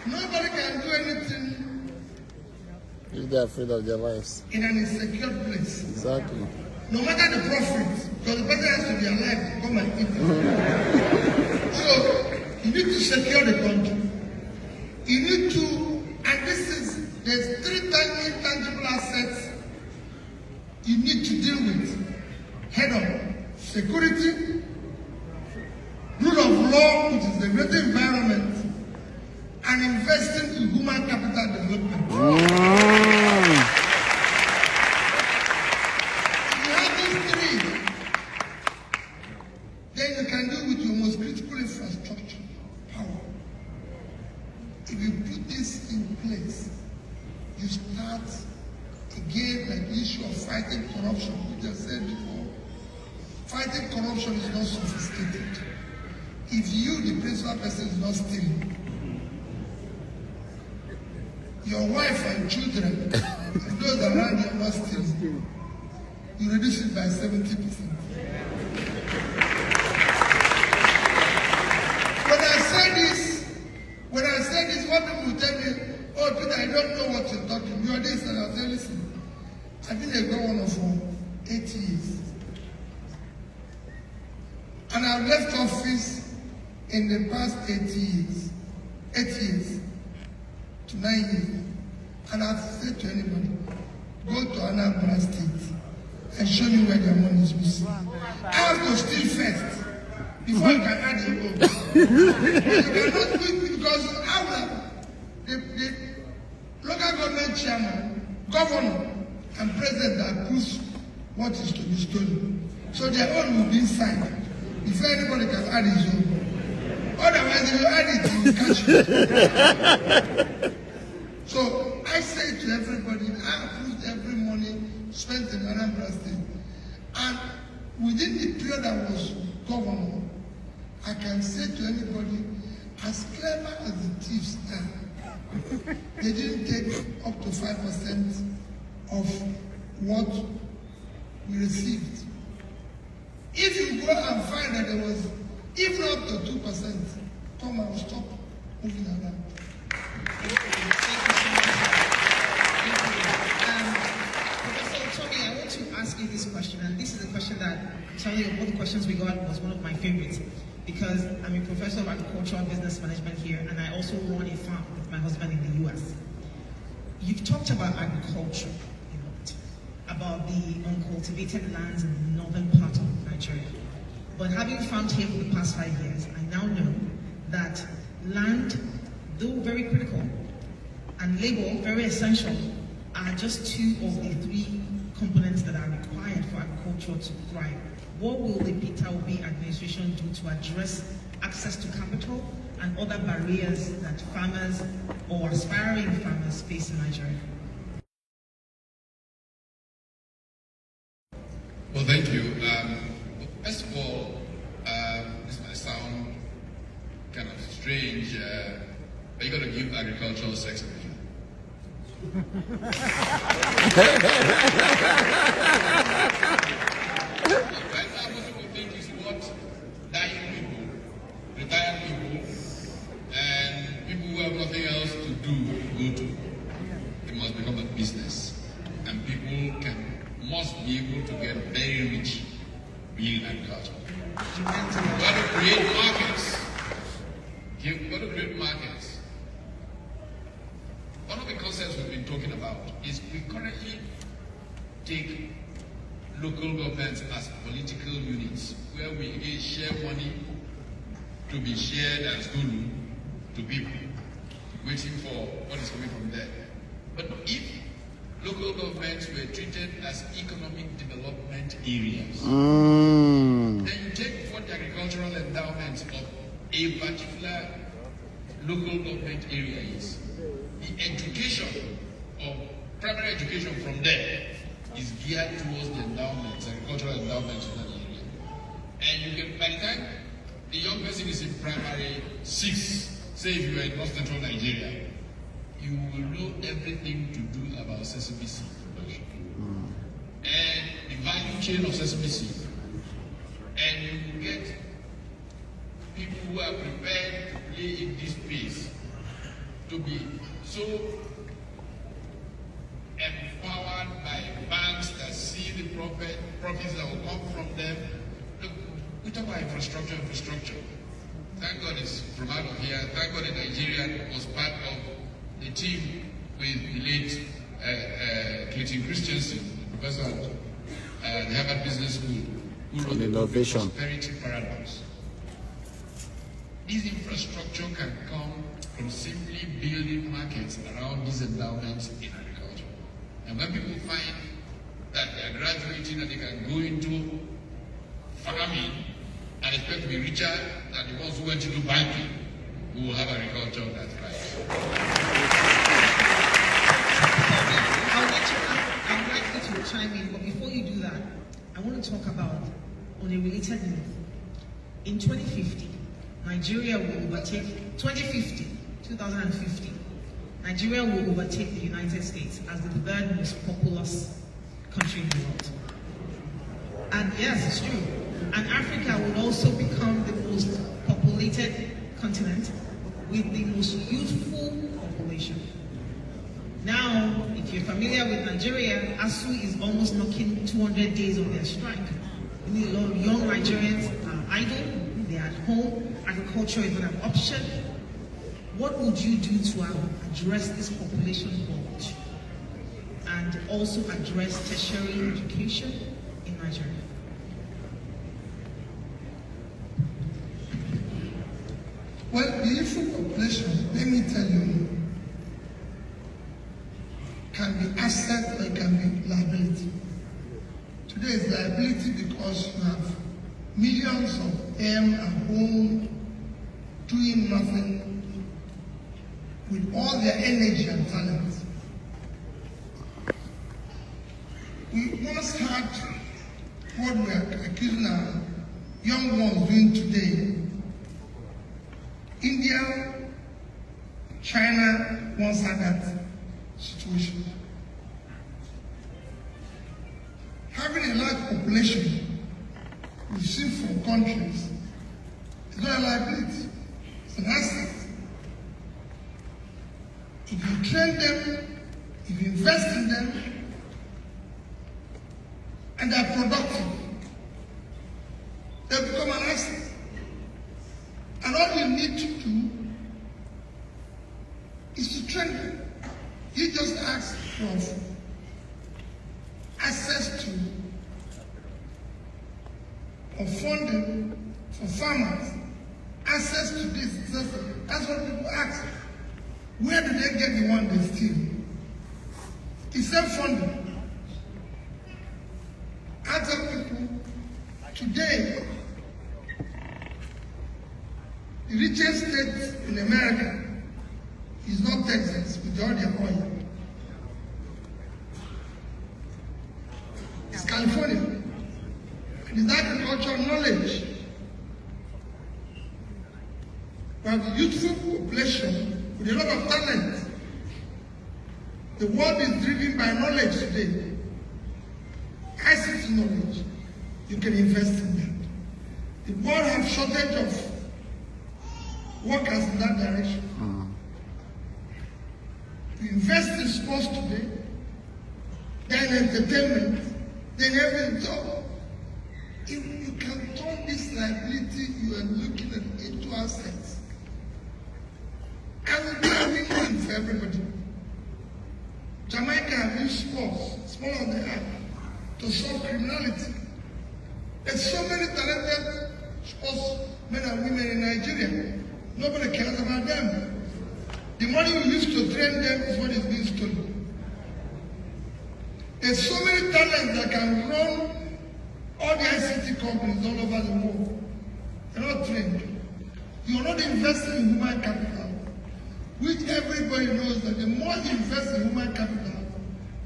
Nobody can do anything If they are afraid of their lives. in an insecure place. Exactly. No matter the profit, because the person has to be alive to come and eat it. So, you need to secure the country. You need to, and there's 3 intangible assets you need to deal with. Head on security, rule of law, which is the greater environment, and investing in human capital development. If you have these 3, then you can deal with your most critical infrastructure, power. If you put this in place, you start again like the issue of fighting corruption, which I said before. Fighting corruption is not sophisticated. If you, the principal person, is not stealing, your wife and children and those around you are not stealing, you reduce it by 70%. When I say this, what people will tell me, oh, Peter, I don't know what you're talking. You are this, and I'll say, listen, I've been a governor for 8 years. And I've left office in the past 8 years. 8 years to 9 years. And I've said to anybody, go to Anambra State and show me where their money is missing. I have to steal first before I can add a vote. You cannot do it because the local government chairman, governor, and president approves what is to be stolen. So their own will be inside before anybody can add his own. Otherwise, if you add it, he will catch you. So I say to everybody, I approved every money spent in Anambra State. And within the period I was governor, I can say to anybody, as clever as the thieves are, they didn't take up to 5% of what we received. If you go and find that there was even up to 2%, come and stop. because I'm a professor of agricultural business management here, and I also run a farm with my husband in the US. You've talked about agriculture a lot, about the uncultivated lands in the northern part of Nigeria. But having farmed here for the past 5 years, I now know that land, though very critical, and labor, very essential, are just 2 of the 3 components that are required for agriculture to thrive. What will the Peter Obi administration do to address access to capital and other barriers that farmers or aspiring farmers face in Nigeria? Well, thank you. First of all, this might sound kind of strange, but you got to give agricultural sex appeal. Right now, what people think is what dying people, retired people, and people who have nothing else to do go to. It must become a business, and people must be able to get very rich being agriculture. We've got to create markets. We've got to create markets. One of the concepts we've been talking about is we currently take local governments as political units where we again share money to be shared as Gulu to people, waiting for what is coming from there. But if local governments were treated as economic development areas, then you take what the agricultural endowments of a particular local government area is. The education of primary education from there is geared towards the endowments, agricultural endowments in that area. And you can, by the time the young person is in primary 6, say if you are in North Central Nigeria, you will know everything to do about sesame seed production and the value chain of sesame seed. And you will get people who are prepared to play in this space to be so empowered by banks that see the profits that will come from them. Look, we talk about infrastructure. Thank God it's from out of here. Thank God that Nigeria was part of the team with the late Clayton Christensen, the professor at the Harvard Business School, who wrote the prosperity paradox. This infrastructure can come from simply building markets around these endowments in agriculture. And when people find that they are graduating and they can go into farming and expect to be richer than the ones who went to do banking, who will have agriculture that thrives. I would like you to chime in, but before you do that, I want to talk about, on a related note, in 2050, Nigeria will overtake, 2050, Nigeria will overtake the United States as the 3rd most populous country in the world. And yes, it's true. And Africa will also become the most populated continent with the most youthful population. Now, if you're familiar with Nigeria, ASU is almost knocking 200 days of their strike. A lot of young Nigerians are idle, they're at home, agriculture is not an option. What would you do to address this population bulge and also address tertiary education in Nigeria? Well, the youthful population, let me tell you, can be asset or it can be liability. Today is liability because you have millions of them at home doing nothing with all their energy and talent. We once had what we are accusing our young ones doing today. India, China once had that situation. Having a large population, we've seen from countries, it's not a liability, it's an asset. If you train them, if you invest in them, and they're productive, they become an asset. all you need to do is to train them. You just ask for access to or funding for farmers, access to this. That's what people ask. Where do they get the one they steal? It's self-funding. I tell people, today, the richest state in America is not Texas with all their oil. It's California. And it's agricultural knowledge. We have a youthful population with a lot of talent. The world is driven by knowledge today. ICT knowledge. You can invest in that. The world has shortage of workers in that direction. You invest in sports today, then entertainment, then everything. So, if you can turn this liability you are looking at into assets, and will be a win-win for everybody. Jamaica have used sports, small as they are, to solve criminality. There's so many talented sportsmen and women in Nigeria. Nobody cares about them. The money we used to train them is what is being stolen. There's so many talents that can run all the ICT companies all over the world. They're not trained. You're not investing in human capital, which everybody knows that the more you invest in human capital,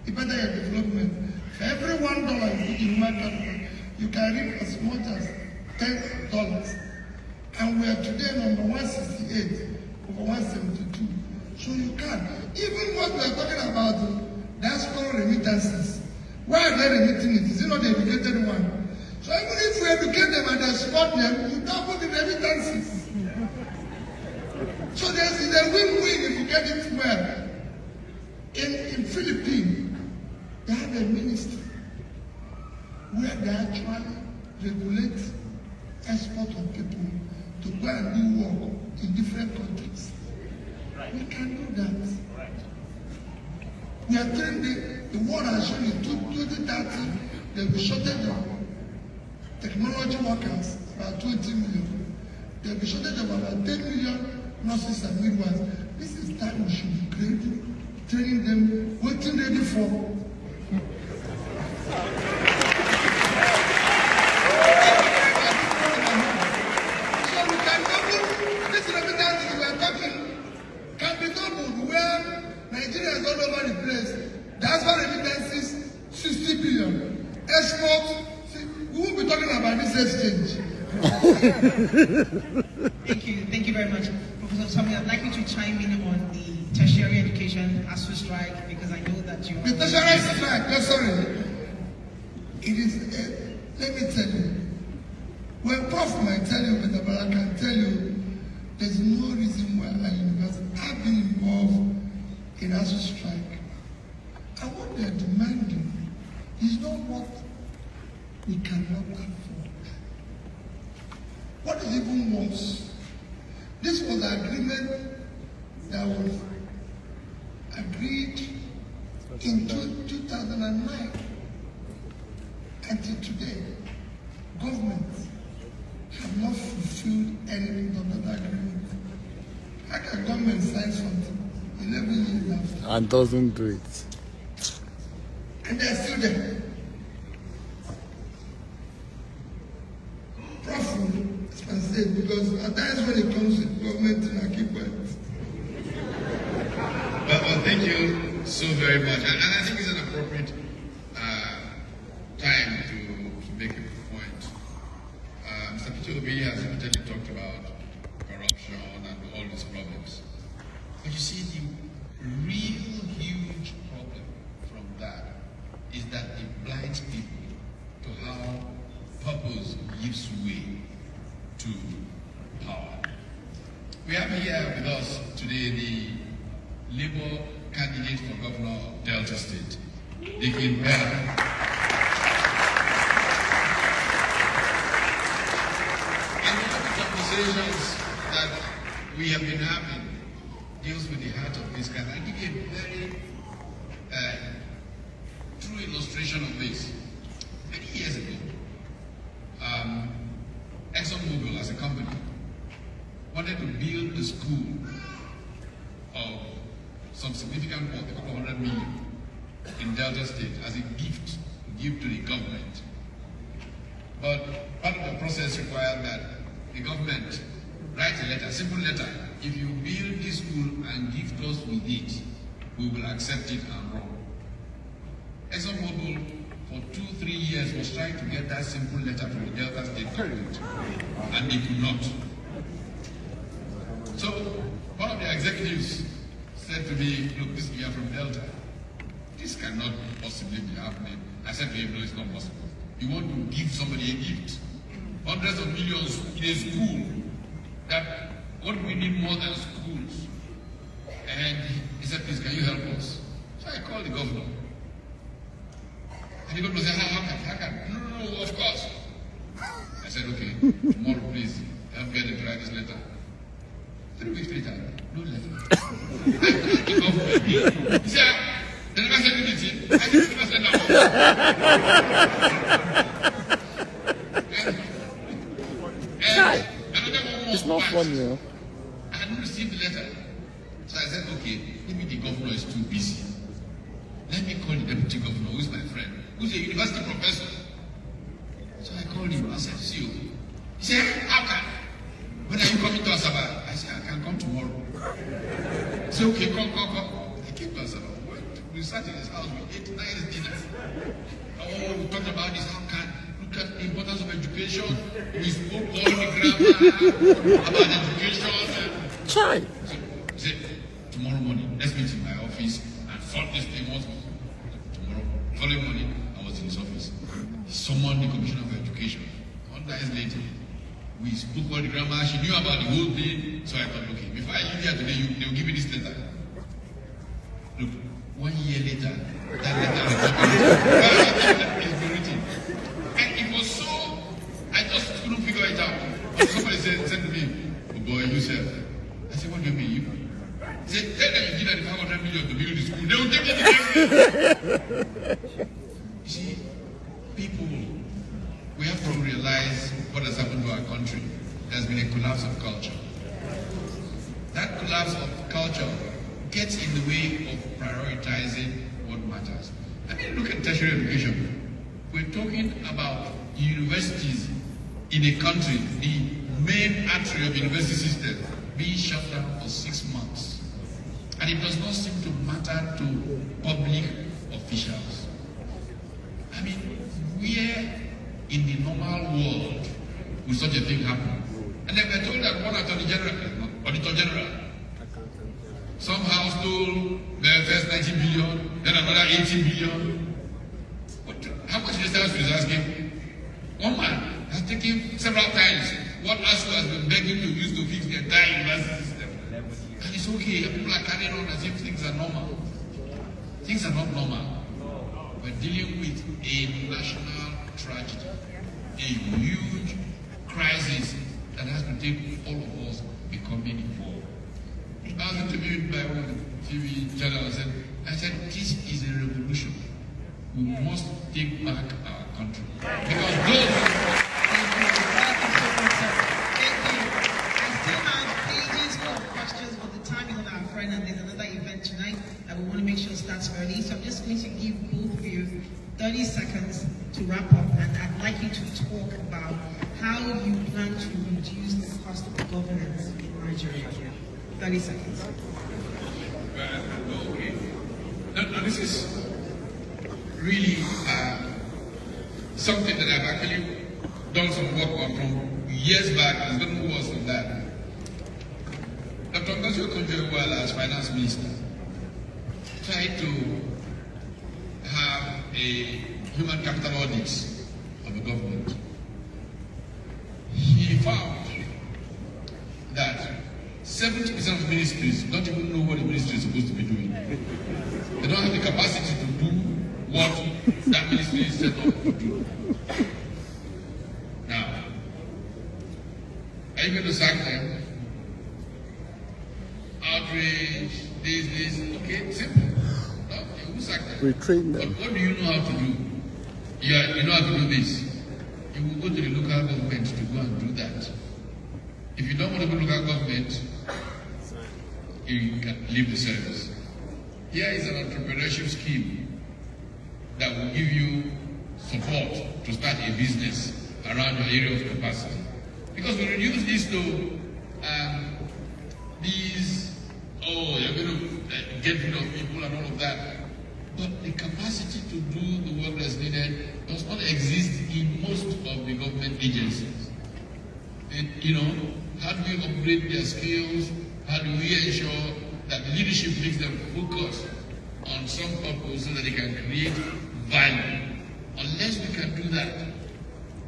the better your development. For every $1 you put in human capital, you can reap as much as $10. And we are today number 168 over 172. So you can. Even what we are talking about, diaspora remittances. Why are they remitting it? Is it not the educated one? So even if we educate them and export them, you double the remittances. So there's a win-win if you get it well. In Philippines, they have a ministry where they actually regulate export of people to go and do work in different countries. We can do that. We are training the world has shown in 2030 there will be shortage of technology workers, about 20 million. There will be shortage of about 10 million nurses and midwives. This is time we should be creating, training them, waiting ready for. Nigerians all over the place. Diaspora remittances, 60 billion. Export, we won't be talking about this exchange. Thank you very much. Professor Tommy, I'd like you to chime in on the tertiary education ASU strike, because I know that you... The tertiary strike, no, sorry. It is, let me tell you, well, Prof might tell you, but I can tell you, there's no reason why our university have been involved in ASU strike. And what they are demanding is not what we cannot afford. What is even worse, this was an agreement that was agreed in 2009. Until today, governments have not fulfilled anything of that agreement. How can government sign something 11 years after and doesn't do it? and they're still there? Prof, as I said, because at times when it comes to government, I keep quiet. Well, thank you so very much. And I think it's an appropriate time to make a point. Mr. Peter Obi has repeatedly talked about corruption and all these problems. But you see, the real huge problem from that is that it blinds people to how purpose gives way to power. We have here with us today the Labour candidate for governor of Delta State, Dikin Bella. And one of the conversations that we have been having deals with the heart of this kind. I'll give you a very true illustration of this. Many years ago, ExxonMobil as a company wanted to build a school of some significant worth, a couple of $100 million, in Delta State as a gift to give to the government. But part of the process required that the government write a letter, a simple letter. If you build this school and gift us with it, we will accept it and run. ExxonMobil for 2-3 years was trying to get that simple letter from the Delta State government, and they could not. So one of the executives said to me, look, we are from Delta. This cannot possibly be happening. I said to him, no, it's not possible. You want to give somebody a gift, hundreds of millions in a school, that what we need more than schools. And he said, please, can you help us? So I called the governor. And the governor said, how can? No, of course. I said, okay, tomorrow, please, help me to write this letter. 3 weeks later, no letter. I called the governor again. He said, they never sent anything. I didn't never send that. It's not funny, huh? I hadn't received the letter. So I said, okay, maybe the governor is too busy. Let me call the deputy governor, who is my friend, who's a university professor. So I called him. I said, see you. He said, how can? When are you coming to Asaba? I said, I can come tomorrow. He said, okay, come. I came to Asaba. We sat in his house, we ate nice dinner. Oh, we talked about this, how can? Look at the importance of education. We spoke all the grammar about education. Try. So he said, tomorrow morning, let's meet in my office and sort this thing once more. Tomorrow, following morning, I was in his office. He summoned the Commissioner for Education. 1 days later, we spoke all the grammar. She knew about the whole thing. So I thought, okay, before I leave here today, they will give me this letter. Look, 1 year later, that letter is written. And it was so, I just couldn't figure it out. But somebody said to me, oh boy, yourself. I said, what do you mean? He said, tell them you give them 500 million to build the school. They will give you the You see, people, we have to realize what has happened to our country. There's been a collapse of culture. That collapse of culture gets in the way of prioritizing what matters. I mean, look at tertiary education. We're talking about universities in a country, the main artery of the university system, being shut down for 6 months. And it does not seem to matter to public officials. I mean, where in the normal world would such a thing happen? And then we're told that one Auditor General, somehow stole the first 90 billion, then another 80 billion. How much is that is asking? One man has taken several times what ASU has been begging to use to fix the entire university system. And it's okay, people are carrying on as if things are normal. Things are not normal. We're dealing with a national tragedy, a huge crisis that has to take all of us becoming involved. I was interviewed by one TV channel and I said, this is a revolution. We must take back our country. Because those... Thank you. I still have pages full of questions, but the time is on our friend, and there's another event tonight that we want to make sure starts early. So I'm just going to give both of you 30 seconds to wrap up, and I'd like you to talk about how you plan to reduce the cost of governance in Nigeria. 30 seconds. Okay. Now this is really something that I've actually done some work on from years back. I don't know who was on that. Dr. Ngozi Okonjo-Iweala, as finance minister, tried to have a human capital audit of the government. He found that 70% of ministries don't even know what the ministry is supposed to be doing. They don't have the capacity to do what that ministry is set up to do. Now, are you going to sack them? outreach, this. Okay, simple. No, who sacked them? We train But them. what do you know how to do? You know how to do this. You will go to the local government to go and do that. If you don't want to go to local government, you can leave the service. Here is an entrepreneurship scheme that will give you support to start a business around your area of capacity. Because we reduce this to you're going to get rid of people and all of that. But the capacity to do the work that's needed does not exist in most of the government agencies. And, how do we upgrade their skills? How do we ensure that the leadership makes them focus on some purpose so that they can create value? Unless we can do that,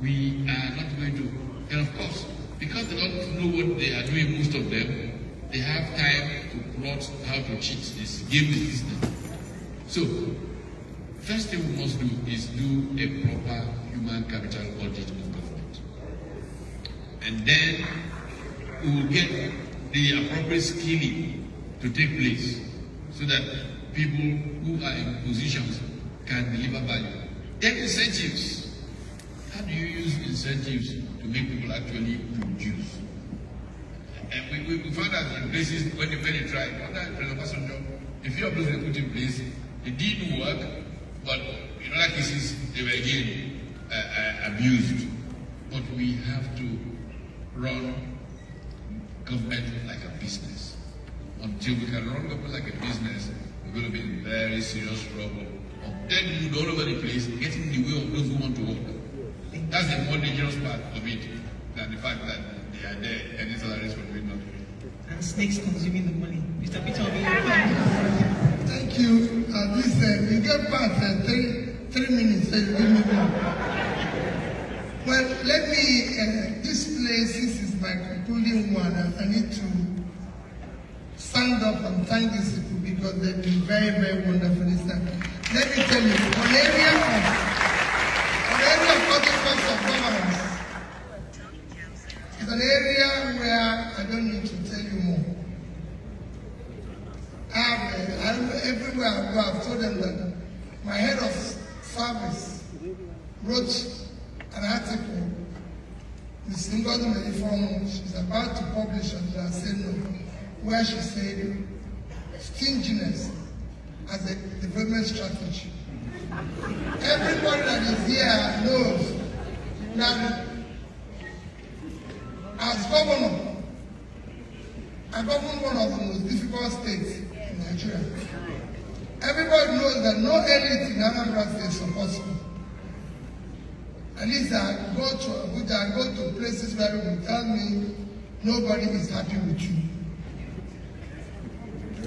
we are not going to. And of course, because they don't know what they are doing, most of them, they have time to plot how to cheat this, game the system. So, first thing we must do is do a proper human capital audit of government. And then we will get the appropriate skilling to take place so that people who are in positions can deliver value. Then incentives. How do you use incentives to make people actually produce? And we found out in places when they tried, a few of those they put in place, it didn't work, but in other cases they were again abused. But we have to run government like a business. Until we can run government like a business, we're going to be in very serious trouble. Then you all over the place, getting in the way of those who want to work. That's the more dangerous part of it than the fact that they are there and the salaries for doing nothing. And snakes consuming the money. Mr. Peter, thank you. You get past 3 minutes, so you give me more. Well, let me, this place, this is my concluding one. I need to stand up and thank these people because they've been very, very wonderful this time. Let me tell you, on area of other parts of governance, it's an area where I don't need to tell you more. Everywhere I go, I've told them that my head of service wrote an article, Ms. Ngozi Melifonwu, she's about to publish it, I said no, where she said stinginess as a development strategy. Everybody that is here knows that as governor, I govern one of the most difficult states in Nigeria. Everybody knows that no elite in Anambra State supports me. At least I go to Abuja, I go to places where people tell me nobody is happy with you.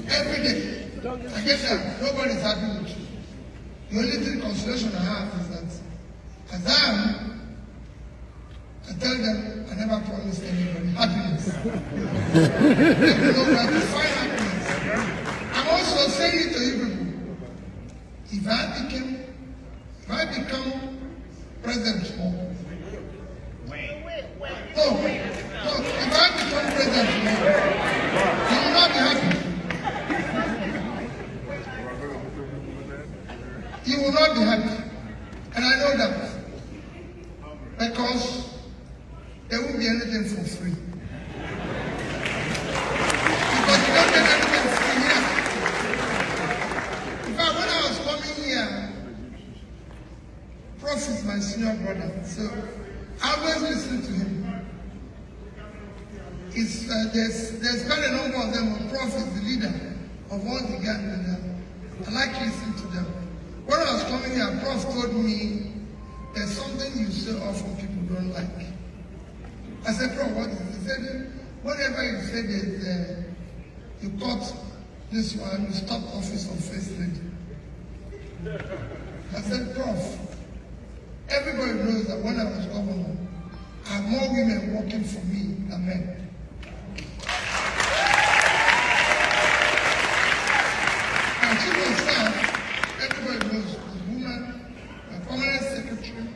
Every day, I get that nobody is happy with you. The only thing consolation I have is that as I tell them I never promised anybody happiness. They know where to find happiness. I'm also saying it to you people. If I become president tomorrow, if I become president tomorrow, you will not be happy. You will not be happy. And I know that. Because there won't be anything for free. Because you don't get anything free here. In fact, when I was coming here, Prof is my senior brother, so I always listen to him. There's quite a number of them, but Prof is the leader of all the gang, and I like to listen to them. When I was coming here, Prof told me there's something you say often people don't like. I said, Prof, what is it? He said, whatever you said is you cut this one, you stopped office of First Lady. I said, Prof, everybody knows that when I was governor, I had more women working for me than men. And chief of staff, everybody knows the woman, my permanent secretary,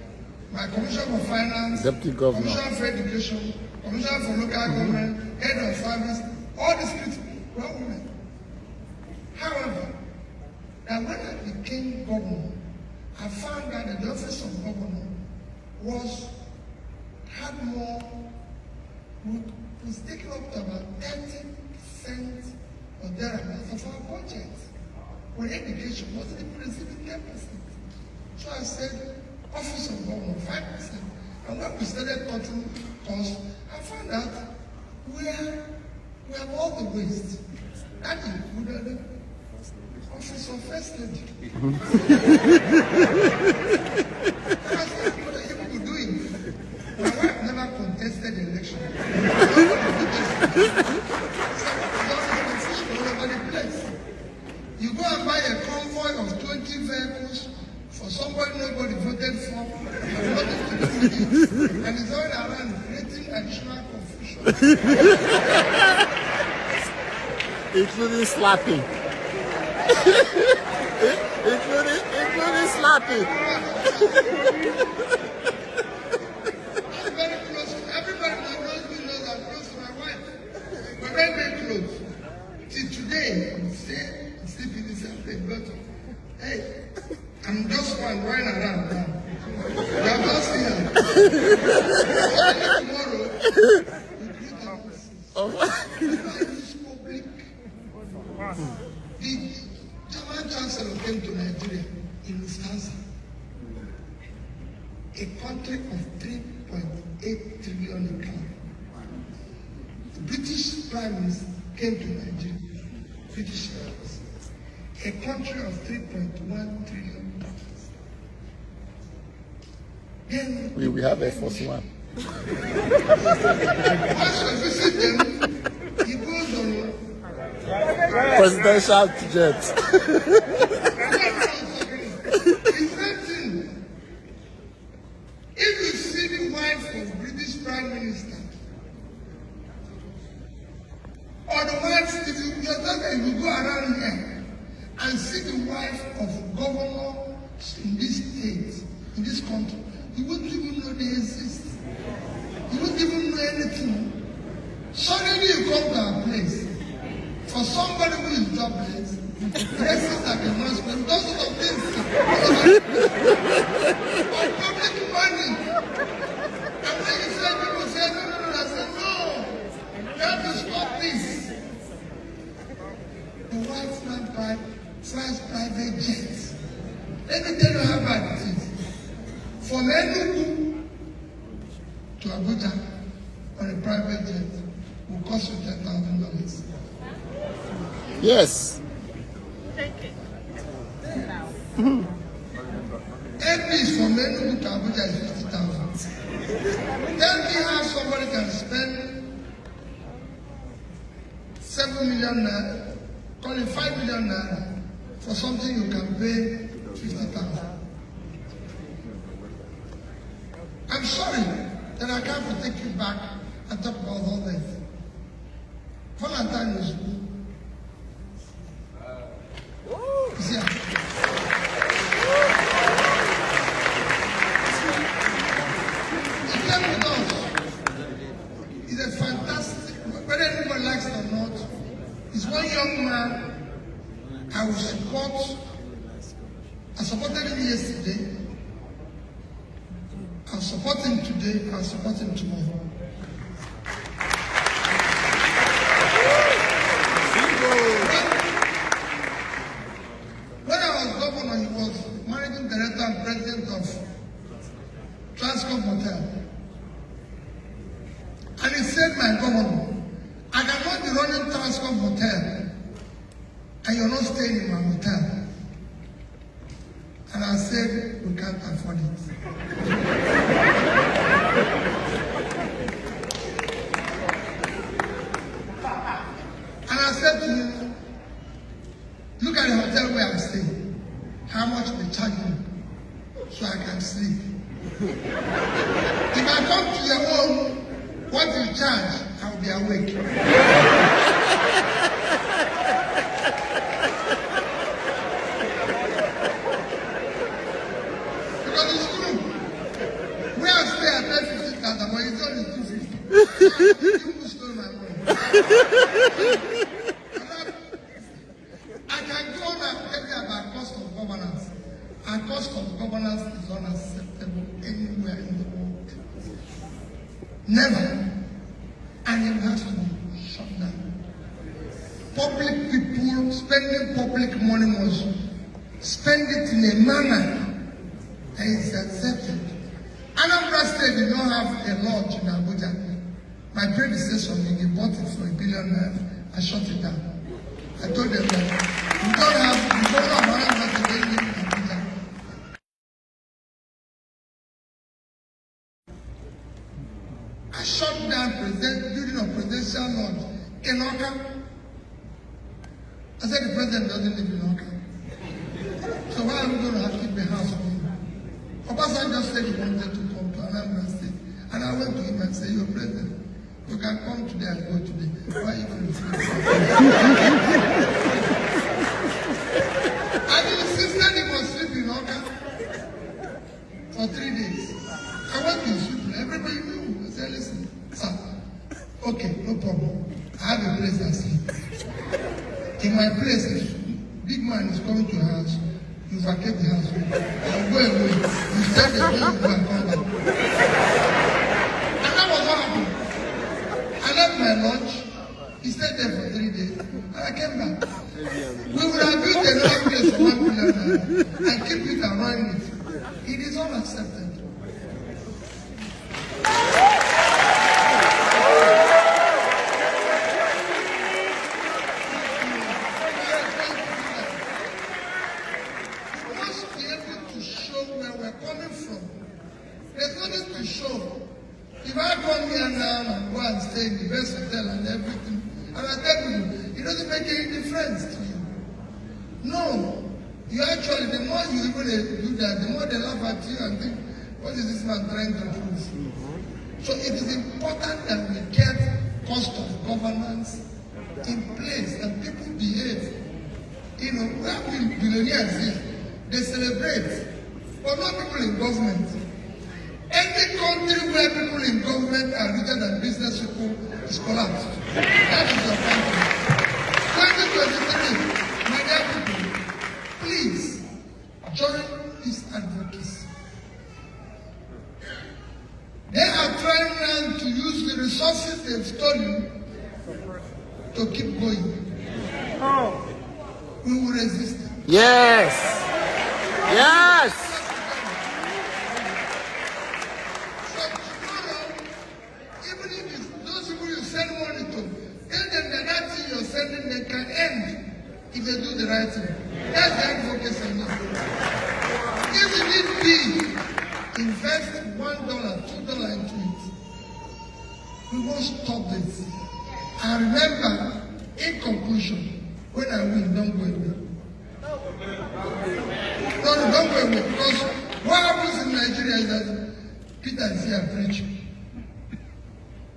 my commissioner for finance, Deputy Governor, commissioner for education, commissioner for local government, head of service, all these people were women. governor, I found out that the office of governor had more, was taking up to about 30% or thereabouts of our budget. When education wasn't even receiving 10%. So I said, office of governor, 5%. And when we started cutting costs, I found out we have all the waste. That included office of first lady. I said, what are you people doing? My wife never contested the election. You go and buy a convoy of 20 vehicles for somebody nobody voted for, and nothing to do with it, and it's all around creating additional confusion. Including slapping. including slapping. I'm very close. Everybody that knows me knows I'm close to my wife. We're very, very close. See, today, I'm sleeping this afternoon. Hey, I'm just one running around now. We are just here. Tomorrow, we create an office. The German chancellor came to Nigeria in Wisconsin, a country of 3.8 trillion economy. The British Prime Minister came to Nigeria, British Airways, a country of 3.1 trillion. Then We have Air Force One. once you visit them, he goes on. Presidential jet. If you see the wife of British Prime Minister, or the wife, if you go around here and see the wife of governor in this state, in this country, you wouldn't even know they exist. You wouldn't even know anything. Suddenly you come to our place. For somebody who is jobless, dresses like a husband, those sort of things. On public money. And when you say, people say, no, I said, no. You have to stop this. The wife flies private jets. Let me tell you how bad it is. From Enugu to Abuja on a private jet will cost you $10,000. Yes. Every from Enugu to Abuja is 50,000. Tell me how somebody can spend 7 million naira, call it 5 million naira, for something you can pay 50,000. I'm sorry that I can't take you back and talk about all this. Valentine is good. Yeah. He's a fantastic, whether anyone likes it or not, he's one young man I will support. I supported him yesterday. I'll support him today. I'll support him tomorrow. When I was governor, he was managing director and president of Transcorp Hotel. And he said, my governor, I cannot be running Transcorp Hotel and you're not staying in my hotel. And I said, we can't afford it. And I said to him, look at the hotel where I'm staying. How much they charge me so I can sleep. If I come to your home, what you charge, I'll be awake. Because it's true. Where I stay, I pay 50,000, but it's only 250. You stole my money. I can go on and tell you about cost of governance. governance is unacceptable anywhere in the world. Never. And it has to be shut down. Public people spending public money must spend it in a manner that is accepted. Anambra State did not have a lodge in Abuja. My predecessor, he bought it for $1 billion. I shut it down. I told them that we don't have Anambra State in Abuja. I shut down building of presidential lodge in Oka. I said the president doesn't live in Oka. So why are we going to have to keep the house for him? Obasanjo said he wanted to come to Anambra State. And I went to him and said, "Your president, you can come today and go today. Why are you going to sleep?" And he insisted he must sleep in Oka for 3 days. I went to his people. Everybody knew. I said, "Listen, sir, okay, no problem. I have a place I sleep. In my place, if big man is coming to your house, you vacate the house. I'll go away. You stay there, you go and come back." And that was what happened. I left my lodge. He stayed there for 3 days. And I came back. We would have built another place for $1 billion and keep it and run it. It is unacceptable. There's nothing to show. If I come here now and go and stay in the best hotel and everything, and I tell you, it doesn't make any difference to you. No. You actually, the more you even do that, the more they laugh at you and think, what is this man trying to prove? So it is important that we get cost of governance in place and people behave. You know, we have billionaires here. They celebrate, but not people in government. Any country where people in government are richer than business people is collapsed. That is your country. 2023, my dear people, please join this advocacy. They are trying now to use the resources they've stolen to keep going. We will resist it. Yes. Yes. They can end if they do the right thing. That's the advocacy on this. If we need be, invest $1, $2 into it. We won't stop this. And remember, in conclusion, when I win, don't go away. No, don't go away. Because what happens in Nigeria is that Peter is here preaching.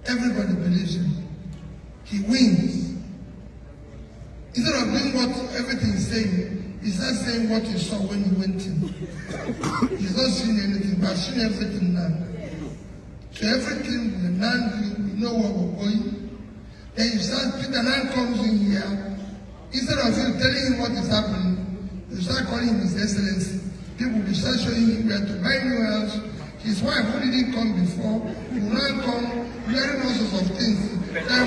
Everybody believes him. He wins. Instead of doing what everything is saying, he's not saying what he saw when he went in. He's not seeing anything, but seeing everything now. So everything we now do, we know where we're going. Then you start, Peter now comes in here. Instead of you telling him what is happening, you start calling him His Excellency. People will start showing him where to buy new house. His wife, who didn't come before, will now come wearing all sorts of things. No.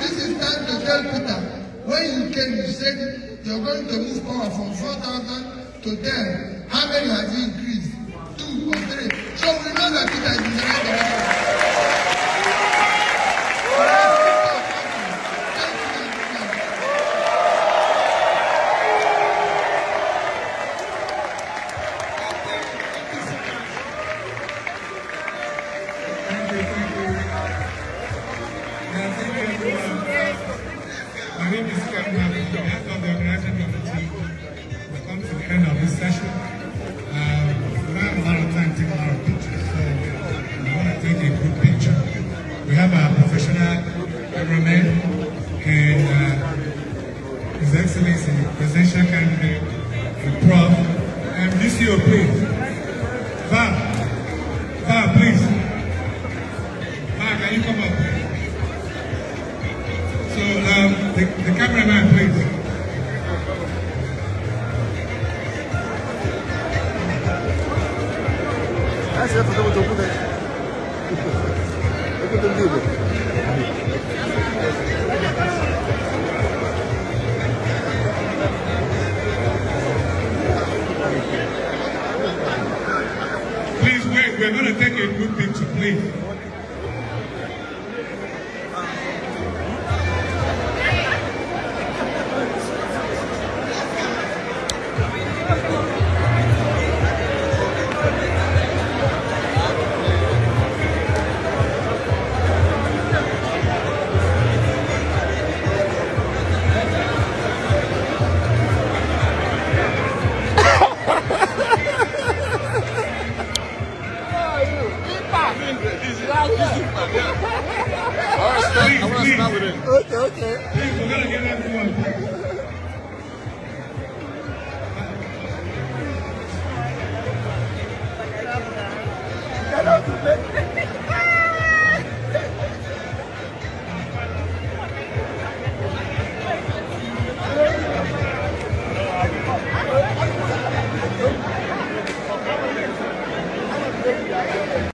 This is time to tell Peter, when you came, you said you're going to move power from 4,000 to 10. How many have you increased? 2 or 3. So we know that Peter is in the right direction. We have a professional cameraman and His Excellency, Presidential Candidate, the Prof. And DCO, please. Va, please. Va, can you come up? So, the cameraman, please. please. I want to smell it. Please, Okay, okay. we're gonna get everyone.